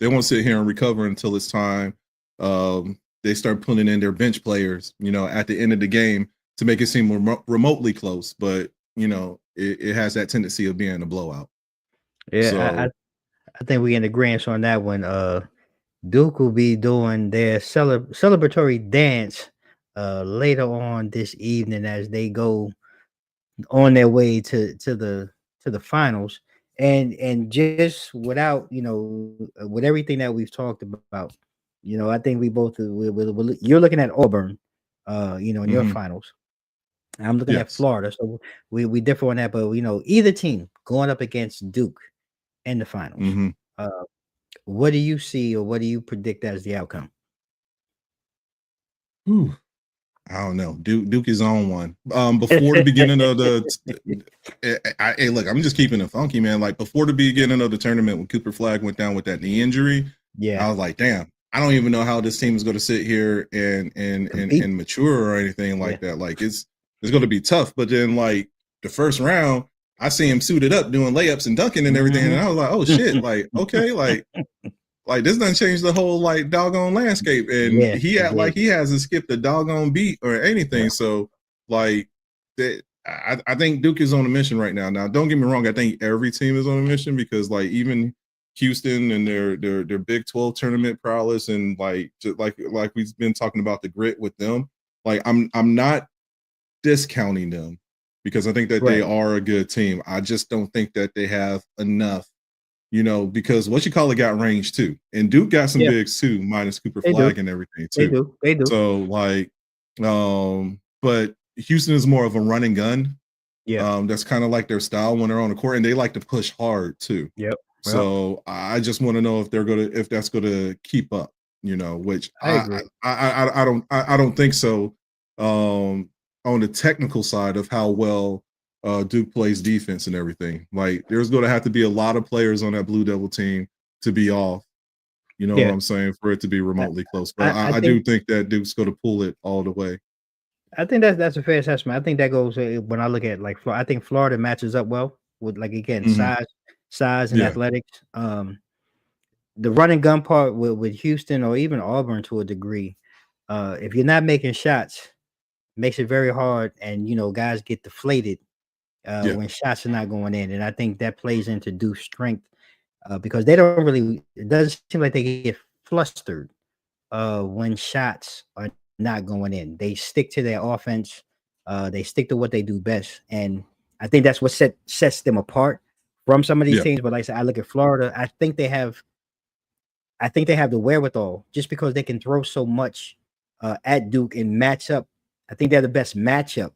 won't sit here and recover until it's time. They start putting in their bench players, at the end of the game to make it seem remotely close. But it has that tendency of being a blowout. Yeah, I So, I think we in agreement on that one. Duke will be doing their celebratory dance later on this evening as they go on their way to the finals. And just without with everything that we've talked about, I think we both you're looking at Auburn, in your mhm, finals. I'm looking at yes. Florida, so we differ on that. But either team going up against Duke in the finals. Hmm. Uh, what do you see, or what do you predict as the outcome? I don't know. Duke is on one. Before the beginning of hey, look, I'm just keeping it funky, man. Like before the beginning of the tournament, when Cooper Flag went down with that knee injury, I Yeah. was like, damn, I don't even know how this team is going to sit here and mature or anything like that. Like it's going to be tough. But then like the first round, I see him suited up doing layups and dunking and everything, and I was like, oh shit, like okay, like this doesn't change the whole like doggone landscape. And he act like he hasn't skipped a doggone beat or anything. So like that. I think Duke is on a mission right now. Now, don't get me wrong. I think every team is on a mission because, like, even Houston and their Big 12 tournament prowess and like we've been talking about the grit with them. Like, I'm not discounting them because I think that they are a good team. I just don't think that they have enough, because what you call it got range too, and Duke got some bigs too, minus Cooper Flag and everything too. They do. So like, but Houston is more of a run and gun. That's kind of like their style when they're on the court, and they like to push hard too. So I just want to know if that's gonna keep up, which I don't think so. On the technical side of how well Duke plays defense and everything, like there's going to have to be a lot of players on that Blue Devil team to be off. You know what I'm saying, for it to be remotely close. But I do think that Duke's going to pull it all the way. I think that's a fair assessment. I think that goes when I look at like I think Florida matches up well with like again size and athletics. The run and gun part with Houston or even Auburn to a degree, if you're not making shots, makes it very hard, and guys get deflated when shots are not going in, and I think that plays into Duke's strength because they don't really. It doesn't seem like they get flustered when shots are not going in. They stick to their offense. They stick to what they do best, and I think that's what sets them apart from some of these teams. But like I said, I look at Florida. I think they have the wherewithal just because they can throw so much at Duke and match up. I think they're the best matchup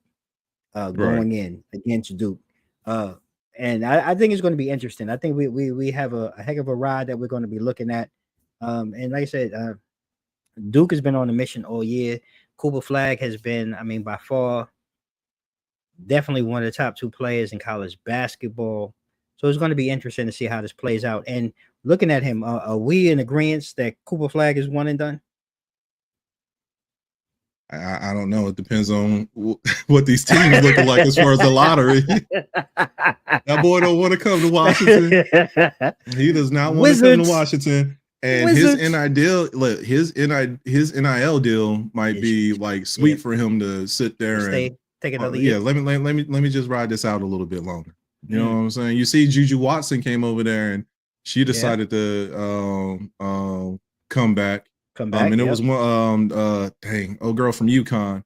going in against Duke. And I think it's going to be interesting. I think we have a heck of a ride that we're going to be looking at. And like I said, Duke has been on a mission all year. Cooper Flag has been, by far, definitely one of the top two players in college basketball. So it's going to be interesting to see how this plays out. And looking at him, are we in agreement that Cooper Flag is one and done? I don't know. It depends on what these teams looking like as far as the lottery. That boy don't want to come to Washington. He does not want to come to Washington. And his NIL deal might be like sweet for him to sit there and take another year. Let me just ride this out a little bit longer. You know what I'm saying? You see, Juju Watson came over there and she decided to come back. And it was one old girl from UConn.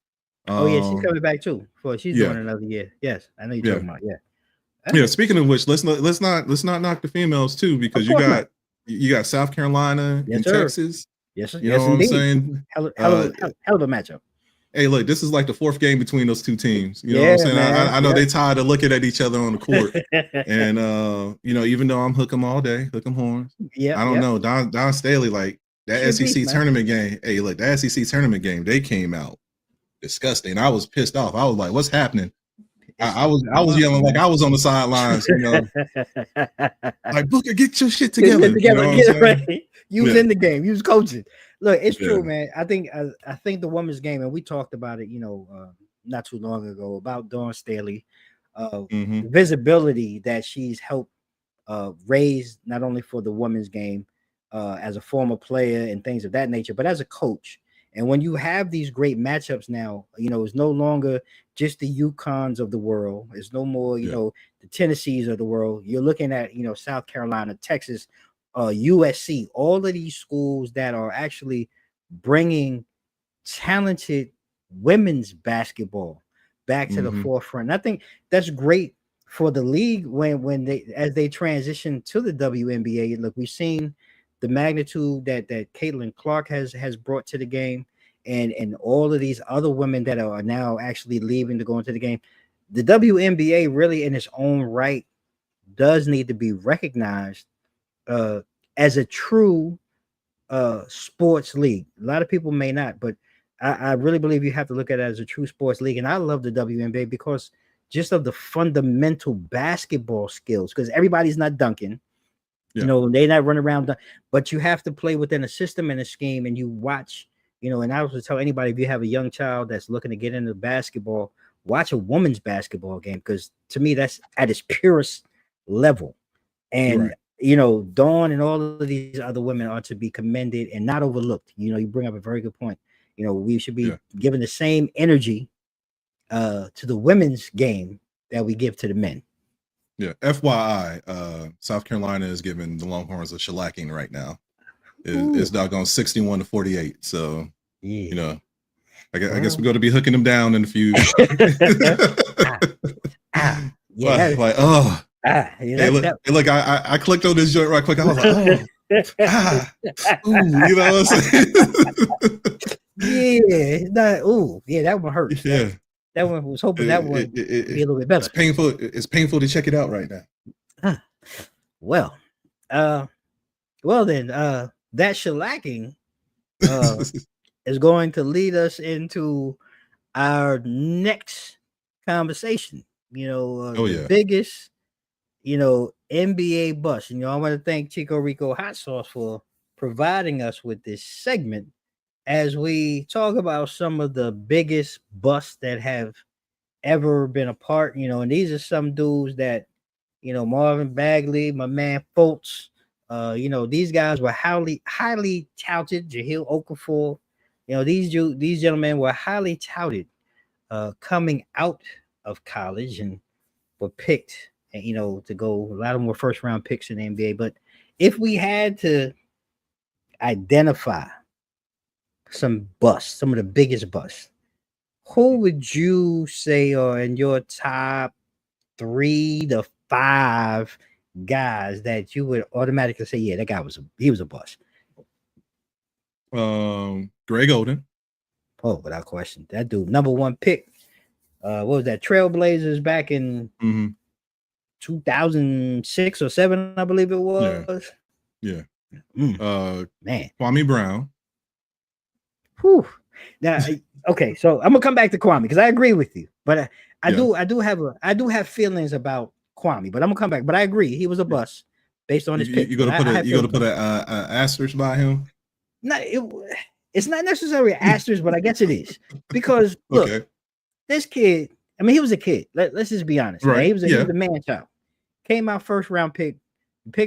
She's coming back too. She's doing another year. Yes, I know you're talking about. Speaking of which, let's not knock the females too, because you got South Carolina and Texas. Yes, you know what I'm saying? Hell of a matchup. Hey, look, this is like the fourth game between those two teams. You know what I'm saying? I know they tired of looking at each other on the court. And even though I'm hook them all day, hook them horns. I don't know. Don Staley, like that SEC tournament game. Hey, look, that SEC tournament game, they came out disgusting. I was pissed off. I was like, what's happening? I was yelling like I was on the sidelines, like Booker, get your shit together. You was in the game. You was coaching. Look, it's true, man. I think the women's game, and we talked about it, not too long ago about Dawn Staley, visibility that she's helped raise not only for the women's game as a former player and things of that nature, but as a coach. And when you have these great matchups now, it's no longer just the UConns of the world. It's no more, the Tennessees of the world. You're looking at, South Carolina, Texas, USC, all of these schools that are actually bringing talented women's basketball back to the forefront. And I think that's great for the league as they transition to the WNBA. Look, we've seen the magnitude that Caitlin Clark has brought to the game, and all of these other women that are now actually leaving to go into the game. The WNBA really in its own right does need to be recognized as a true sports league. A lot of people may not, but I really believe you have to look at it as a true sports league. And I love the WNBA because just of the fundamental basketball skills, because everybody's not dunking. You know, they not running around, but you have to play within a system and a scheme, and you watch. You know, and I was to tell anybody, if you have a young child that's looking to get into basketball, watch a women's basketball game, because to me that's at its purest level. And you know, Dawn and all of these other women are to be commended and not overlooked. You know, you bring up a very good point. You know, we should be given the same energy to the women's game that we give to the men. Yeah. FYI, South Carolina is giving the Longhorns a shellacking right now. It's doggone 61-48. So, you know, I guess we're going to be hooking them down in a few. Yeah. Like, oh. Hey, look, I clicked on this joint right quick. I was like, oh. You know what I'm saying? That one hurt. Yeah. That one was hoping that one would be a little bit better. It's painful to check it out right now. Well then, that shellacking is going to lead us into our next conversation. You know, the biggest, you know, NBA bust. And, you know, I want to thank Chico Rico Hot Sauce for providing us with this segment as we talk about some of the biggest busts that have ever been a part. You know, and these are some dudes that, you know, Marvin Bagley, my man Fultz, you know, these guys were highly touted. Jahlil Okafor, you know, these gentlemen were highly touted coming out of college and were picked, you know, to go. A lot of them were first round picks in the NBA. But if we had to identify some busts, some of the biggest busts, who would you say are in your top 3 to 5 guys that you would automatically say, yeah, that guy was a bust? Greg Oden. Oh, without question. That dude, number 1 pick. What was that? Trailblazers back in 2006 or 7, I believe it was. Yeah. Man. Kwame Brown. Whew. Now, okay, so I'm gonna come back to Kwame because I agree with you, but I do have feelings about Kwame, but I'm gonna come back. But I agree, he was a bust based on his pick. You gonna put an asterisk by him? No, it's not necessarily an asterisk, but I guess it is because look, this kid. I mean, he was a kid. Let's just be honest. Right? He was a man child. Came out first round picked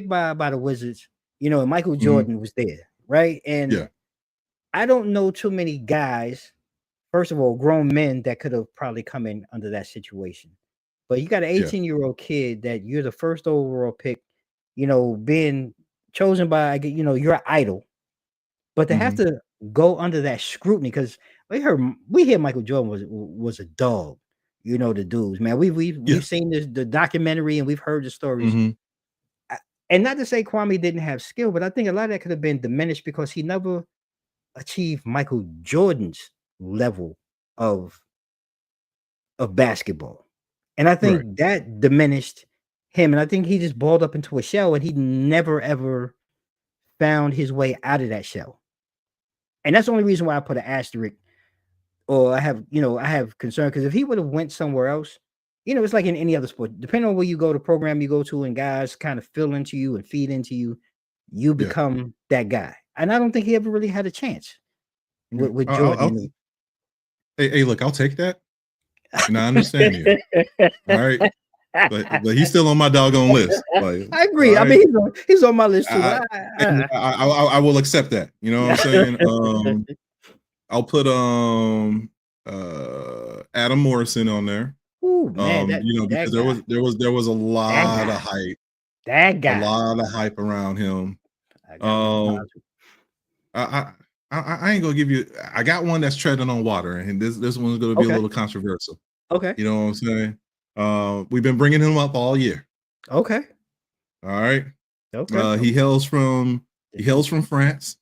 by the Wizards. You know, and Michael Jordan was there, right? And I don't know too many guys, first of all, grown men that could have probably come in under that situation. But you got an 18-year-old kid that you're the first overall pick, you know, being chosen by, you know, your idol. But to have to go under that scrutiny, because we hear Michael Jordan was a dog, you know, the dudes, man. We've seen the documentary and we've heard the stories. And not to say Kwame didn't have skill, but I think a lot of that could have been diminished because he never achieved Michael Jordan's level of basketball. And I think that diminished him. And I think he just balled up into a shell and he never, ever found his way out of that shell. And that's the only reason why I put an asterisk, or I have concern, because if he would have went somewhere else, you know, it's like in any other sport, depending on where you go, the program you go to, and guys kind of fill into you and feed into you, you become that guy. And I don't think he ever really had a chance with Jordan. Hey, look, I'll take that. And I understand you. All right. But he's still on my doggone list. Like, I agree. Right? I mean, he's on my list too. I will accept that. You know what I'm saying? I'll put Adam Morrison on there. Ooh, man, you know, because there was a lot of hype. That guy. A lot of hype around him. I ain't gonna give you. I got one that's treading on water, and this one's gonna be a little controversial. Okay. You know what I'm saying? We've been bringing him up all year. Okay. All right. Okay. He hails from France.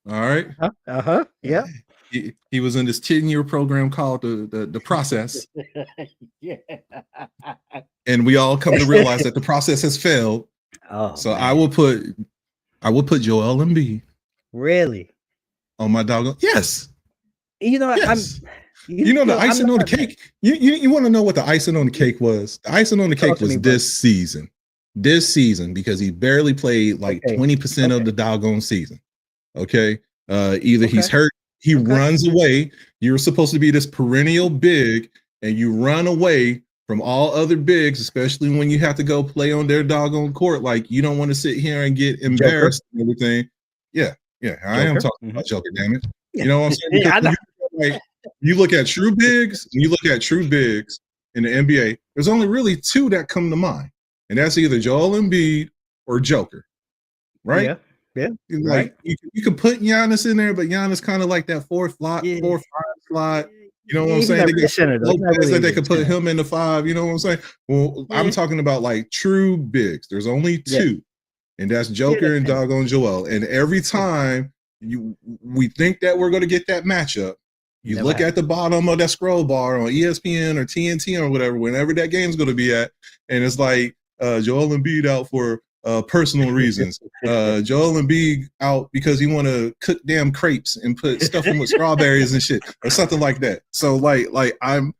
All right. Yeah. He was in this 10-year program called the Process. Yeah. And we all come to realize that the process has failed. Oh, so man. I will put Joel Embiid. Really? On my dog. Yes. You know, yes. The icing on the cake. You want to know what the icing on the cake was? The icing on the cake was this season. this season, because he barely played like Okay. 20% of Okay. the doggone season. Okay. Either he's Okay. hurt, he Okay. runs away. You're supposed to be this perennial big, and you run away from all other bigs, especially when you have to go play on their doggone court. Like, you don't want to sit here and get Joker. embarrassed and everything. Yeah, yeah, I am Joker. talking about Joker, damn it. Yeah. You know what I'm saying? Yeah, Because I know. you look at true bigs, and you look at true bigs in the NBA, there's only really two that come to mind, and that's either Joel Embiid or Joker, right? Yeah. Yeah. Like Right. you could put Giannis in there, but Giannis kind of like that Yeah. 4-5 slot. You know what I'm Yeah, he's saying? not They really got center though. He's not Lopez really that they the could put center. him in the 5. You know what I'm saying? Well, I'm Yeah. talking about like true bigs. There's only Yeah. two, and that's Yeah. Joker and doggone Joel. And every Yeah. time we think that we're going to get that matchup, you Never look at happened. the bottom of that scroll bar on ESPN or TNT or whatever, whenever that game's going to be at, and it's like Joel Embiid out for personal reasons. Joel Embiid out because he want to cook damn crepes and put stuff them with strawberries and shit or something like that. So like I'm,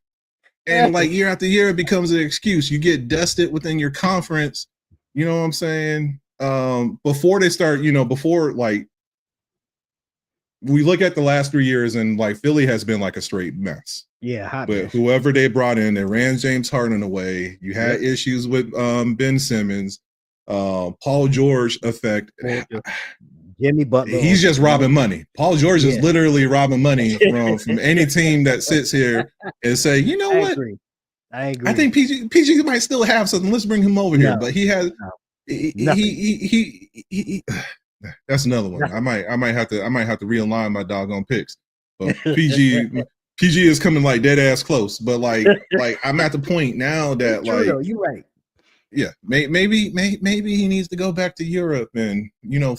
and like year after year it becomes an excuse. You get dusted within your conference. You know what I'm saying? Before they start, before like we look at the last 3 years, and like Philly has been like a straight mess. Yeah, hot But mess. whoever they brought in, they ran James Harden away. You had issues with Ben Simmons, Paul George effect. Jimmy Butler. He's just robbing money. Paul George is literally robbing money from any team that sits here and say, you know I what? agree. I agree. I think PG might still have something. Let's bring him over here. But he has nothing. he that's another one. I might have to realign my doggone picks. But PG is coming like dead ass close. But like I'm at the point now that True, like though, you're right. Yeah, maybe he needs to go back to Europe and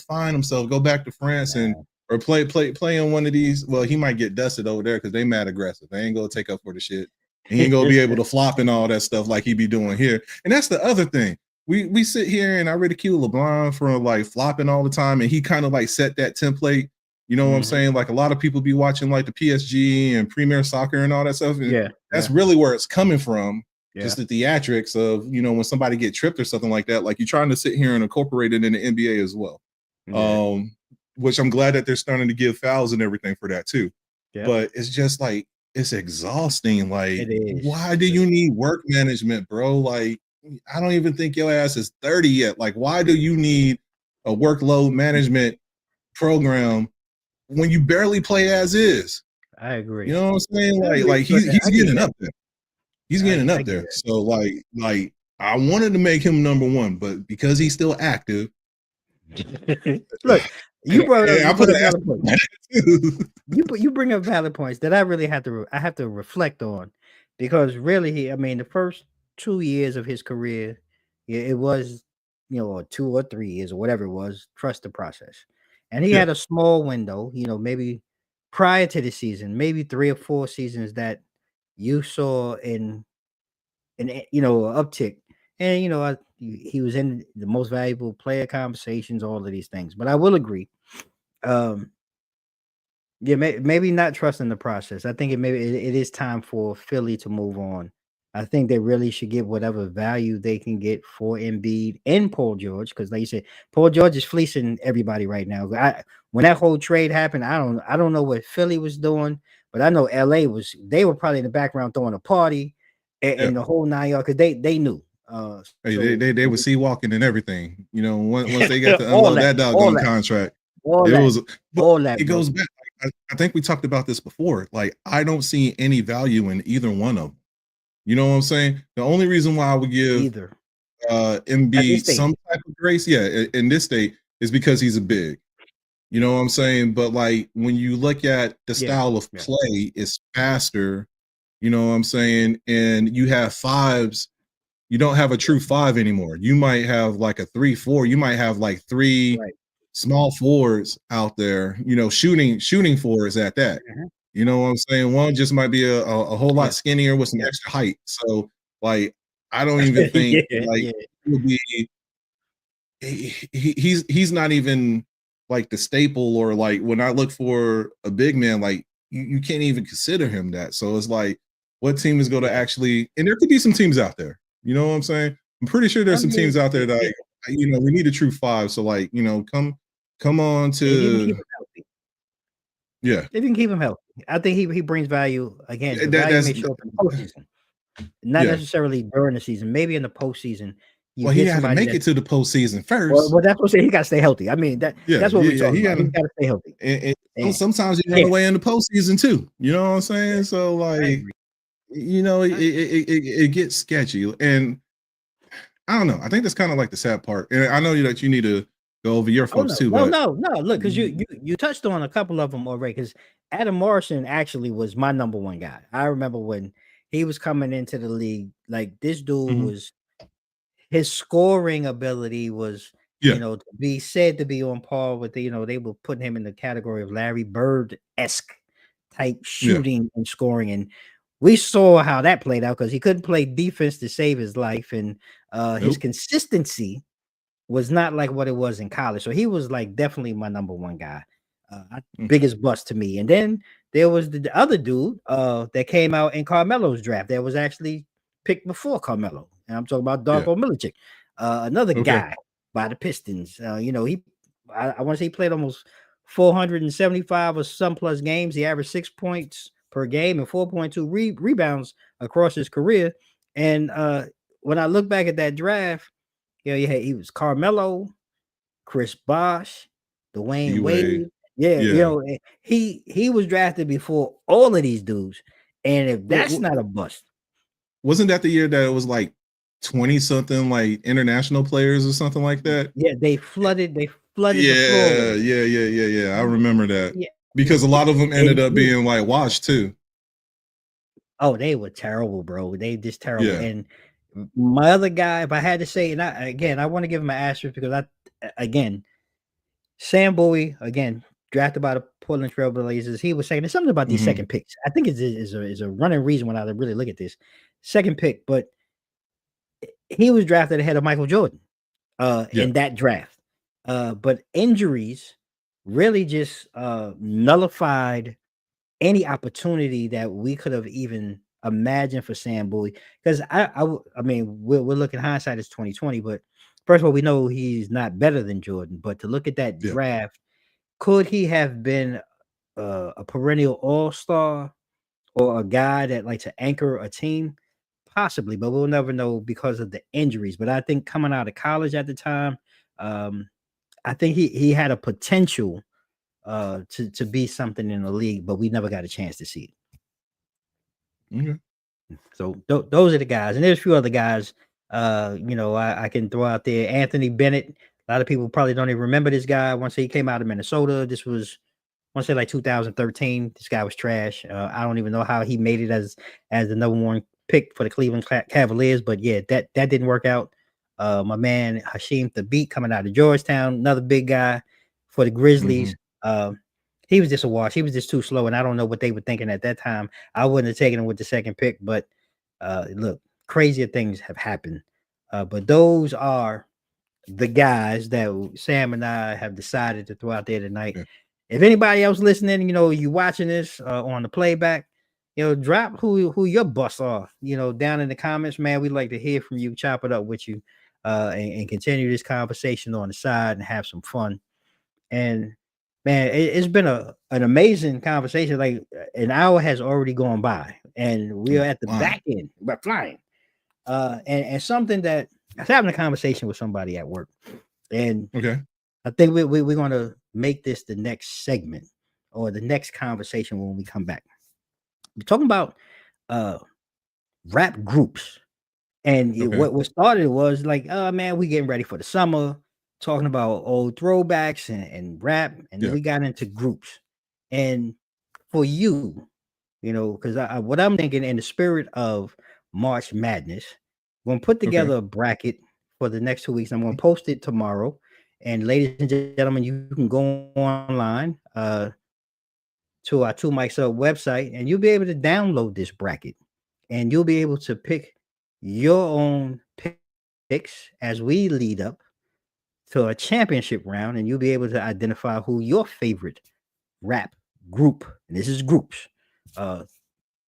find himself, go back to France and or play in one of these. Well, he might get dusted over there because they mad aggressive. They ain't gonna take up for the shit. He ain't gonna be able to flop and all that stuff like he be doing here. And that's the other thing. We sit here and I ridicule LeBron for like flopping all the time, and he kind of like set that template. You know what I'm saying? Like a lot of people be watching like the PSG and Premier Soccer and all that stuff. And that's really where it's coming from. Just the theatrics of, when somebody get tripped or something like that, like you're trying to sit here and incorporate it in the NBA as well. Which I'm glad that they're starting to give fouls and everything for that too. But it's just like, it's exhausting. Like, why do you need work management, bro? Like, I don't even think your ass is 30 yet. Like, why do you need a workload management program when you barely play as is? I agree. You know what I'm saying? Like he's getting up there. He's getting up there. That. So like I wanted to make him number one, but because he's still active. Look, you brought up valid points. You bring up valid points that I really have to reflect on, because really the first 2 years of his career, it was 2 or 3 years or whatever it was, trust the process. And he had a small window, maybe prior to the season, maybe 3 or 4 seasons that you saw an uptick, and he was in the most valuable player conversations, all of these things. But I will agree, maybe not trusting the process. I think it is time for Philly to move on. I think they really should get whatever value they can get for Embiid and Paul George, because like you said, Paul George is fleecing everybody right now. When that whole trade happened, I don't know what Philly was doing, but I know LA they were probably in the background throwing a party and the whole 9 yards, because they knew. They were sea walking and everything. Once they got to unload that doggone contract, it goes back. I think we talked about this before. Like, I don't see any value in either one of them. You know what I'm saying? The only reason why I would give Embiid some type of grace, in this state, is because he's a big. You know what I'm saying? But like when you look at the style of play, it's faster. You know what I'm saying? And you have fives. You don't have a true 5 anymore. You might have like a 3-4. You might have like 3 small forwards out there, shooting forwards at that. You know what I'm saying? One just might be a whole lot skinnier with some extra height. So like, I don't even think it would be. He's not even like the staple, or like when I look for a big man, like you can't even consider him that. So it's like, what team is going to actually? And there could be some teams out there. You know what I'm saying? I'm pretty sure I there's some mean, teams out there that we need a true five. So like, come on if you can keep to him healthy, yeah. if you can keep him healthy, I think he brings value. Again, the That value that's may show up in the postseason, not yeah. necessarily during the season. Maybe in the postseason, you Well, he get had to somebody make that. it to the postseason Well, first. well, that's what I'm saying. He got to stay healthy. I mean, Yeah, that's what yeah, we're yeah. talking He about. got He to got to stay healthy. and And sometimes you run yeah, away in the postseason too. You know what I'm yeah, saying? So I like, agree. it, I, it gets sketchy. And I don't know. I think that's kind of like the sad part. And I know that you need to go over your oh folks no, too, no, but no, no. Look, because you touched on a couple of them already. Because Adam Morrison actually was my number one guy. I remember when he was coming into the league. Like this dude mhm, was his scoring ability was, yeah, to be said to be on par with they were putting him in the category of Larry Bird-esque type yeah, shooting and scoring. And we saw how that played out because he couldn't play defense to save his life. And his nope, consistency was not like what it was in college. So he was like definitely my number one guy. mm, Biggest bust to me. And then there was the other dude that came out in Carmelo's draft that was actually picked before Carmelo. And I'm talking about yeah, Darko Milicic, another okay, guy by the Pistons. I want to say he played almost 475 or some plus games. He averaged 6 points per game and 4.2 rebounds across his career. And when I look back at that draft, he was Carmelo, Chris Bosh, D Dwayne Wade, Wade. Yeah, yeah. he was drafted before all of these dudes. And if that's not a bust, Wasn't that the year that it was like 20 something like international players or something like that? yeah, they flooded the floor with Yeah, it. yeah, yeah, yeah, yeah. I remember that Yeah, because a lot of them they ended up being like washed too. oh, they were terrible, bro. They just terrible. Yeah. And my other guy, if I had to say, and I want to give him an asterisk because again, Sam Bowie, again, drafted by the Portland Trail Blazers. He was saying there's something about these Hmm. second picks. I think is a running reason when I really look at this second pick, but he was drafted ahead of Michael Jordan Yeah. in that draft. But injuries really just nullified any opportunity that we could have even imagined for Sam Bowie. Because I mean, we're looking hindsight as 2020, but first of all, we know he's not better than Jordan. But to look at that Yeah. draft, could he have been a perennial all-star or a guy that like to anchor a team? Possibly, but we'll never know because of the injuries. But I think coming out of college at the time, um, I think he had a potential to be something in the league, but we never got a chance to see it. Okay. So those are the guys, and there's a few other guys. I can throw out there. Anthony Bennett. A lot of people probably don't even remember this guy. Once he came out of Minnesota, this was I want to say like 2013. This guy was trash. I don't even know how he made it as the number one pick for the Cleveland Cavaliers, but yeah, that didn't work out. My man Hashim Thabit coming out of Georgetown, another big guy for the Hmm. Grizzlies. He was just a wash. He was just too slow, and I don't know what they were thinking at that time. I wouldn't have taken him with the second pick, but look, crazier things have happened. But those are the guys that Sam and I have decided to throw out there tonight. Yeah. If anybody else listening, you watching this on the playback, drop who your busts are, down in the comments, man. We'd like to hear from you, chop it up with you, and continue this conversation on the side and have some fun. And man, it's been an amazing conversation. Like an hour has already gone by, and we are at the Fine. back end. We're flying. And something that I was having a conversation with somebody at work, and Okay. I think we're going to make this the next segment or the next conversation when we come back. We're talking about uh rap groups. And Okay. what started was like, oh man, we getting ready for the summer, talking about old throwbacks and rap, and then Yeah. we got into groups. And for you, because what I'm thinking in the spirit of March Madness, I'm gonna put Okay. together a bracket for the next 2 weeks. I'm gonna post it tomorrow. And ladies and gentlemen, you can go online to our Two Mics Up website, and you'll be able to download this bracket, and you'll be able to pick your own picks as we lead up to a championship round, and you'll be able to identify who your favorite rap group, and this is groups, uh,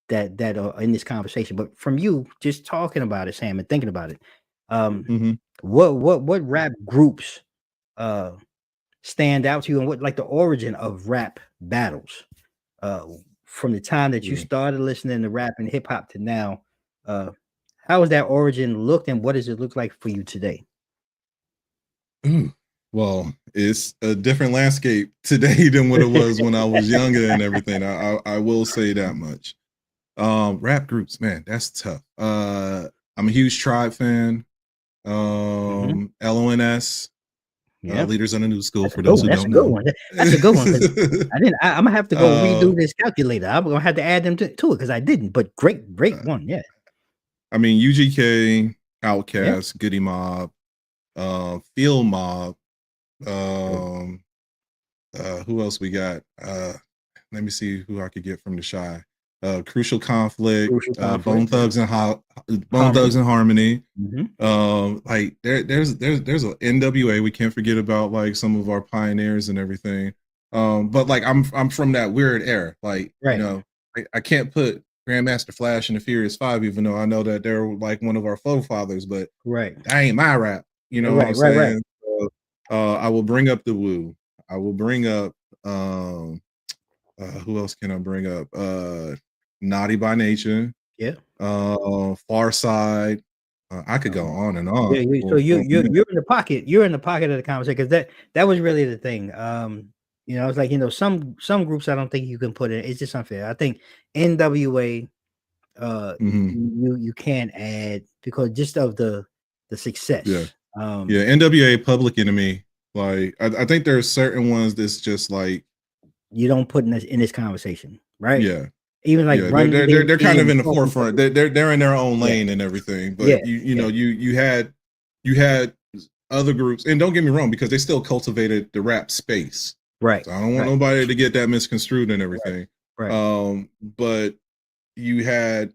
that are in this conversation. But from you, just talking about it, Sam, and thinking about it, Um, Mhm. what rap groups uh stand out to you, and what like the origin of rap battles uh from the time that you Yeah. started listening to rap and hip hop to now? Uh, how has that origin looked, and what does it look like for you today? Ooh. Well, it's a different landscape today than what it was when I was younger and everything. I will say that much. Rap groups, man, that's tough. I'm a huge Tribe fan. Hmm. LONS, Yeah, Leaders on the New School, that's a for good those one. who That's don't a good know. one. That's a good one because I didn't. I'm gonna have to go uh, redo this calculator. I'm gonna have to add them to it because I didn't. But great uh, one. Yeah, I mean, UGK, yeah. Outkast, Goody Mob, Field Mob. Good. Um, who else we got? Let me see who I could get from the Shy. Crucial Conflict, Crucial conflict. Bone Yeah, Thugs and Bone harmony. Thugs and Harmony. Hmm. Like there's a NWA. We can't forget about like some of our pioneers and everything. But like I'm from that weird era. Like, Right, I can't put Grandmaster Flash and the Furious Five, even though I know that they're like one of our forefathers, but right, that ain't my rap. You know what I'm right. saying? So, I will bring up the Woo. I will bring up um who else can I bring up? Naughty by Nature, Yeah. Far Side. I could go Um, on and yeah, on so for a minute. you're in the pocket. You're in the pocket of the conversation because that was really the thing. It's like some groups I don't think you can put in. It's just unfair. I think NWA Mhm. you can't add because just of the Yeah. success. Yeah, NWA, Public Enemy. Like, I think there are certain ones that's just like, You don't put in this conversation, right? yeah, Even like yeah, they're Run they're they're they're DMC kind of and in the Smoking forefront. Dope. They're in their own Yeah, lane and everything. yeah, But you yeah, know you had other groups, and don't get me wrong, because they still cultivated the rap space. right, So I don't want right, nobody to get that misconstrued and right, everything. right. But you had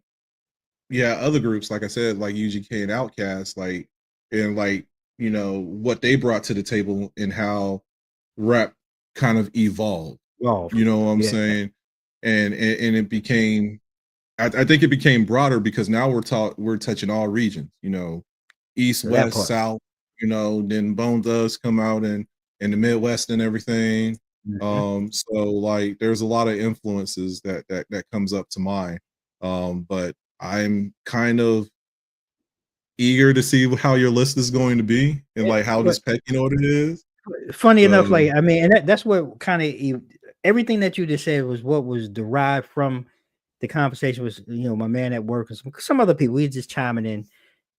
yeah, other groups, like I said, like UGK and Outkast, like and like, what they brought to the table and how rap kind of evolved. Golf. You know what I'm Yeah, saying? And it became I think it became broader because now we're touching all regions, East, so that West, part. South, then Bone Thugs come out in the Midwest and everything. Mhm. So like there's a lot of influences that comes up to mind. But I'm kind of eager to see how your list is going to be and Eh, like how but this pecking order is. funny enough, So like I mean, and that's what kind of everything that you just said was what was derived from the conversation. Was my man at work and some other people. We just chiming in,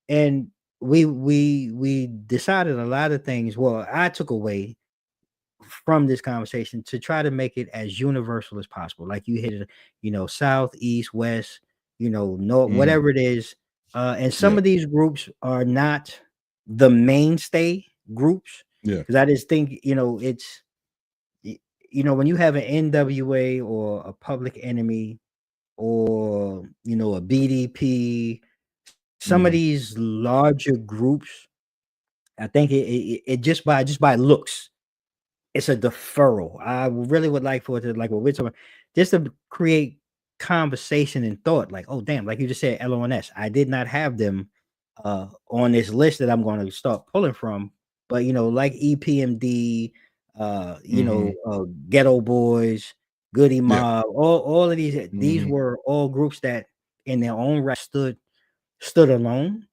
and we decided a lot of things. Well, I took away from this conversation to try to make it as universal as possible. Like you hit it, south, east, west, north, mhm, whatever it is. And some yeah, of these groups are not the mainstay groups yeah, because I just think, it's y- when you have an NWA or a Public Enemy or a BDP, some of mhm, these larger groups, I think it just by looks it's a deferral. I really would like for it to like what we're talking just to create conversation and thought. Like, oh damn, like you just said, LONS. I did not have them on this list that I'm going to start pulling from. But like EPMD, mhm, Ghetto Boys, Goody yeah, Mob, all of these mhm, were all groups that in their own right stood alone,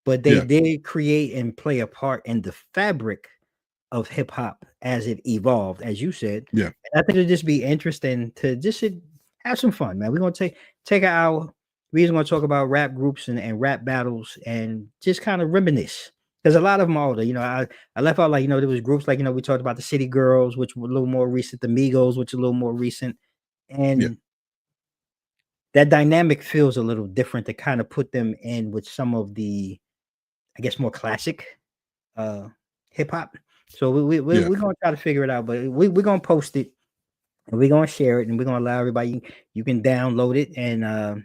but they yeah, did create and play a part in the fabric of hip hop as it evolved, as you said. yeah, And I think it'd just be interesting to just have some fun, man. We're gonna take an hour. We're just gonna talk about rap groups and rap battles and just kind of reminisce. Because a lot of them are older. I left out like there was groups like we talked about the City Girls, which were a little more recent, the Migos, which are a little more recent, yeah, and that dynamic feels a little different to kind of put them in with some of the, I guess, more classic uh hip hop. So yeah, we're gonna try to figure it out, but we're gonna post it and we're gonna share it and we're gonna allow everybody you can download it and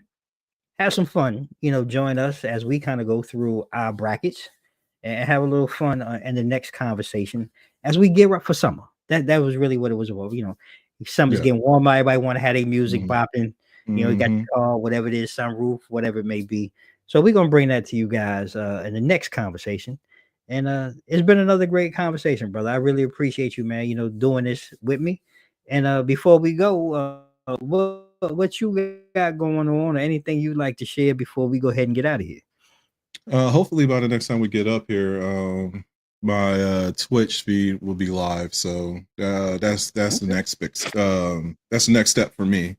have some fun. Join us as we kind of go through our brackets and have a little fun in the next conversation as we get up for summer. That was really what it was about. Summer's yeah, getting warmer. Everybody want to have their music mhm, bopping. You got mhm, your car, whatever it is, sunroof, whatever it may be. So we're gonna bring that to you guys in the next conversation. And it's been another great conversation, brother. I really appreciate you, man. Doing this with me. And before we go, what you got going on, or anything you'd like to share before we go ahead and get out of here? Hopefully by the next time we get up here, my Twitch feed will be live. So that's the next that's the next step for me.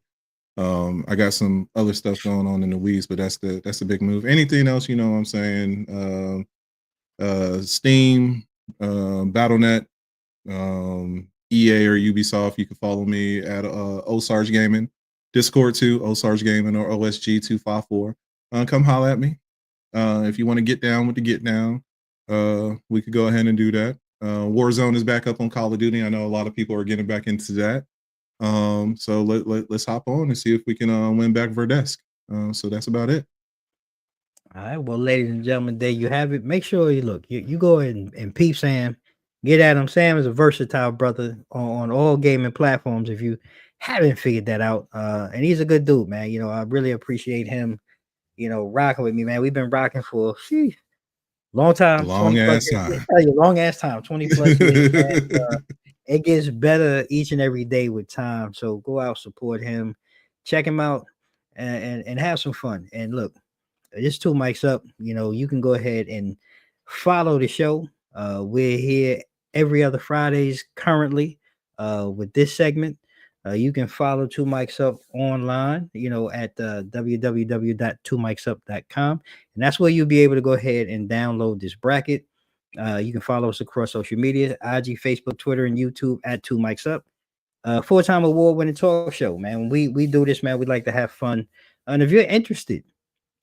I got some other stuff going on in the weeds, but that's the big move. Anything else, what I'm saying, Steam, Battle.net, EA or Ubisoft, you can follow me at Osarge Gaming, Discord too, Osarge Gaming or OSG254. Come holler at me. If you want to get down with the get down, we could go ahead and do that. Warzone is back up on Call of Duty. I know a lot of people are getting back into that. So let's hop on and see if we can win back Verdesk. So that's about it. All right, well, ladies and gentlemen, there you have it. Make sure you go ahead and peep Sam. Get at him. Sam is a versatile brother on all gaming platforms. If you haven't figured that out, and he's a good dude, man. I really appreciate him. Rocking with me, man. We've been rocking for long A time, 20 long plus ass years. time. Tell you, long ass time, 20 plus years. It gets better each and every day with time. So go out, support him, check him out, and have some fun. And look, this two mics up. You can go ahead and follow the show. We're here every other Fridays currently with this segment. You can follow Two Mics Up online, at www.twomicsup.com. And that's where you'll be able to go ahead and download this bracket. You can follow us across social media, IG, Facebook, Twitter, and YouTube at Two Mics Up. 4-time award-winning talk show, man. When we do this, man, we like to have fun. And if you're interested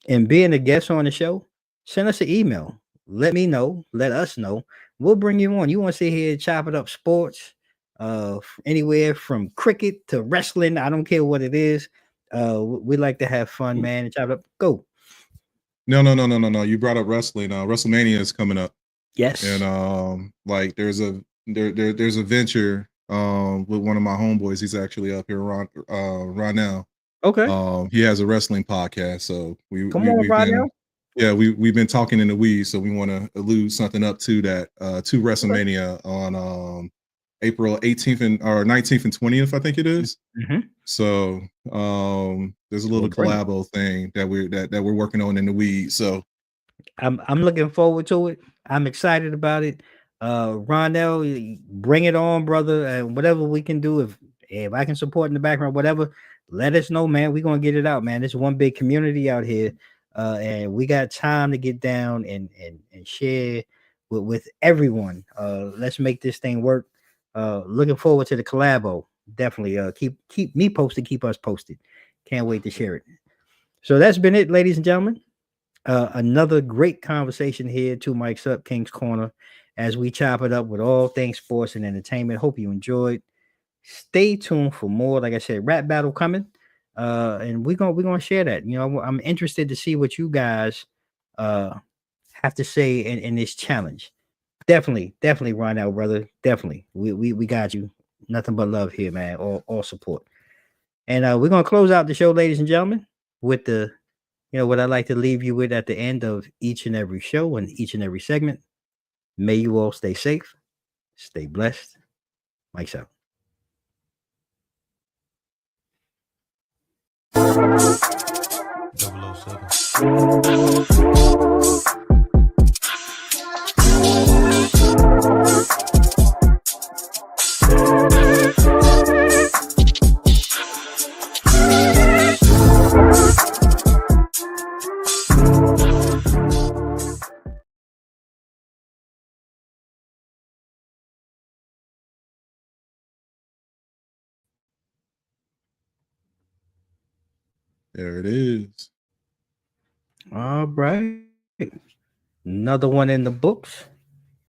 and being a guest on the show, send us an email. Let me know. Let us know. We'll bring you on. You want to sit here and chop it up sports, anywhere from cricket to wrestling. I don't care what it is. We like to have fun, man, and chop it up. Go. No. You brought up wrestling. WrestleMania is coming up. Yes. And like there's a venture with one of my homeboys. He's actually up here right now. Okay. He has a wrestling podcast, so We've been talking in the weeds, so we want to allude something up to that to WrestleMania on April 18th or 19th and 20th, I think it is. Mm-hmm. So there's a little collabo thing that we're working on in the weeds. So I'm looking forward to it. I'm excited about it. Rondell, bring it on, brother. And whatever we can do, if I can support in the background, whatever, let us know, man. We're gonna get it out, man. It's one big community out here. And we got time to get down and share with everyone. Let's make this thing work. Looking forward to the collabo. Definitely keep me posted, keep us posted. Can't wait to share it. So that's been it, ladies and gentlemen. Another great conversation here, Two Mics Up, King's Corner, as we chop it up with all things sports and entertainment. Hope you enjoyed. Stay tuned for more. Like I said, rap battle coming. And we're gonna share that. I'm interested to see what you guys have to say in this challenge. Definitely run out, brother. Definitely. We got you. Nothing but love here, man. All support. And we're gonna close out the show, ladies and gentlemen, with what I like to leave you with at the end of each and every show and each and every segment. May you all stay safe, stay blessed. Mike's out. 007. there it is. All right. Another one in the books.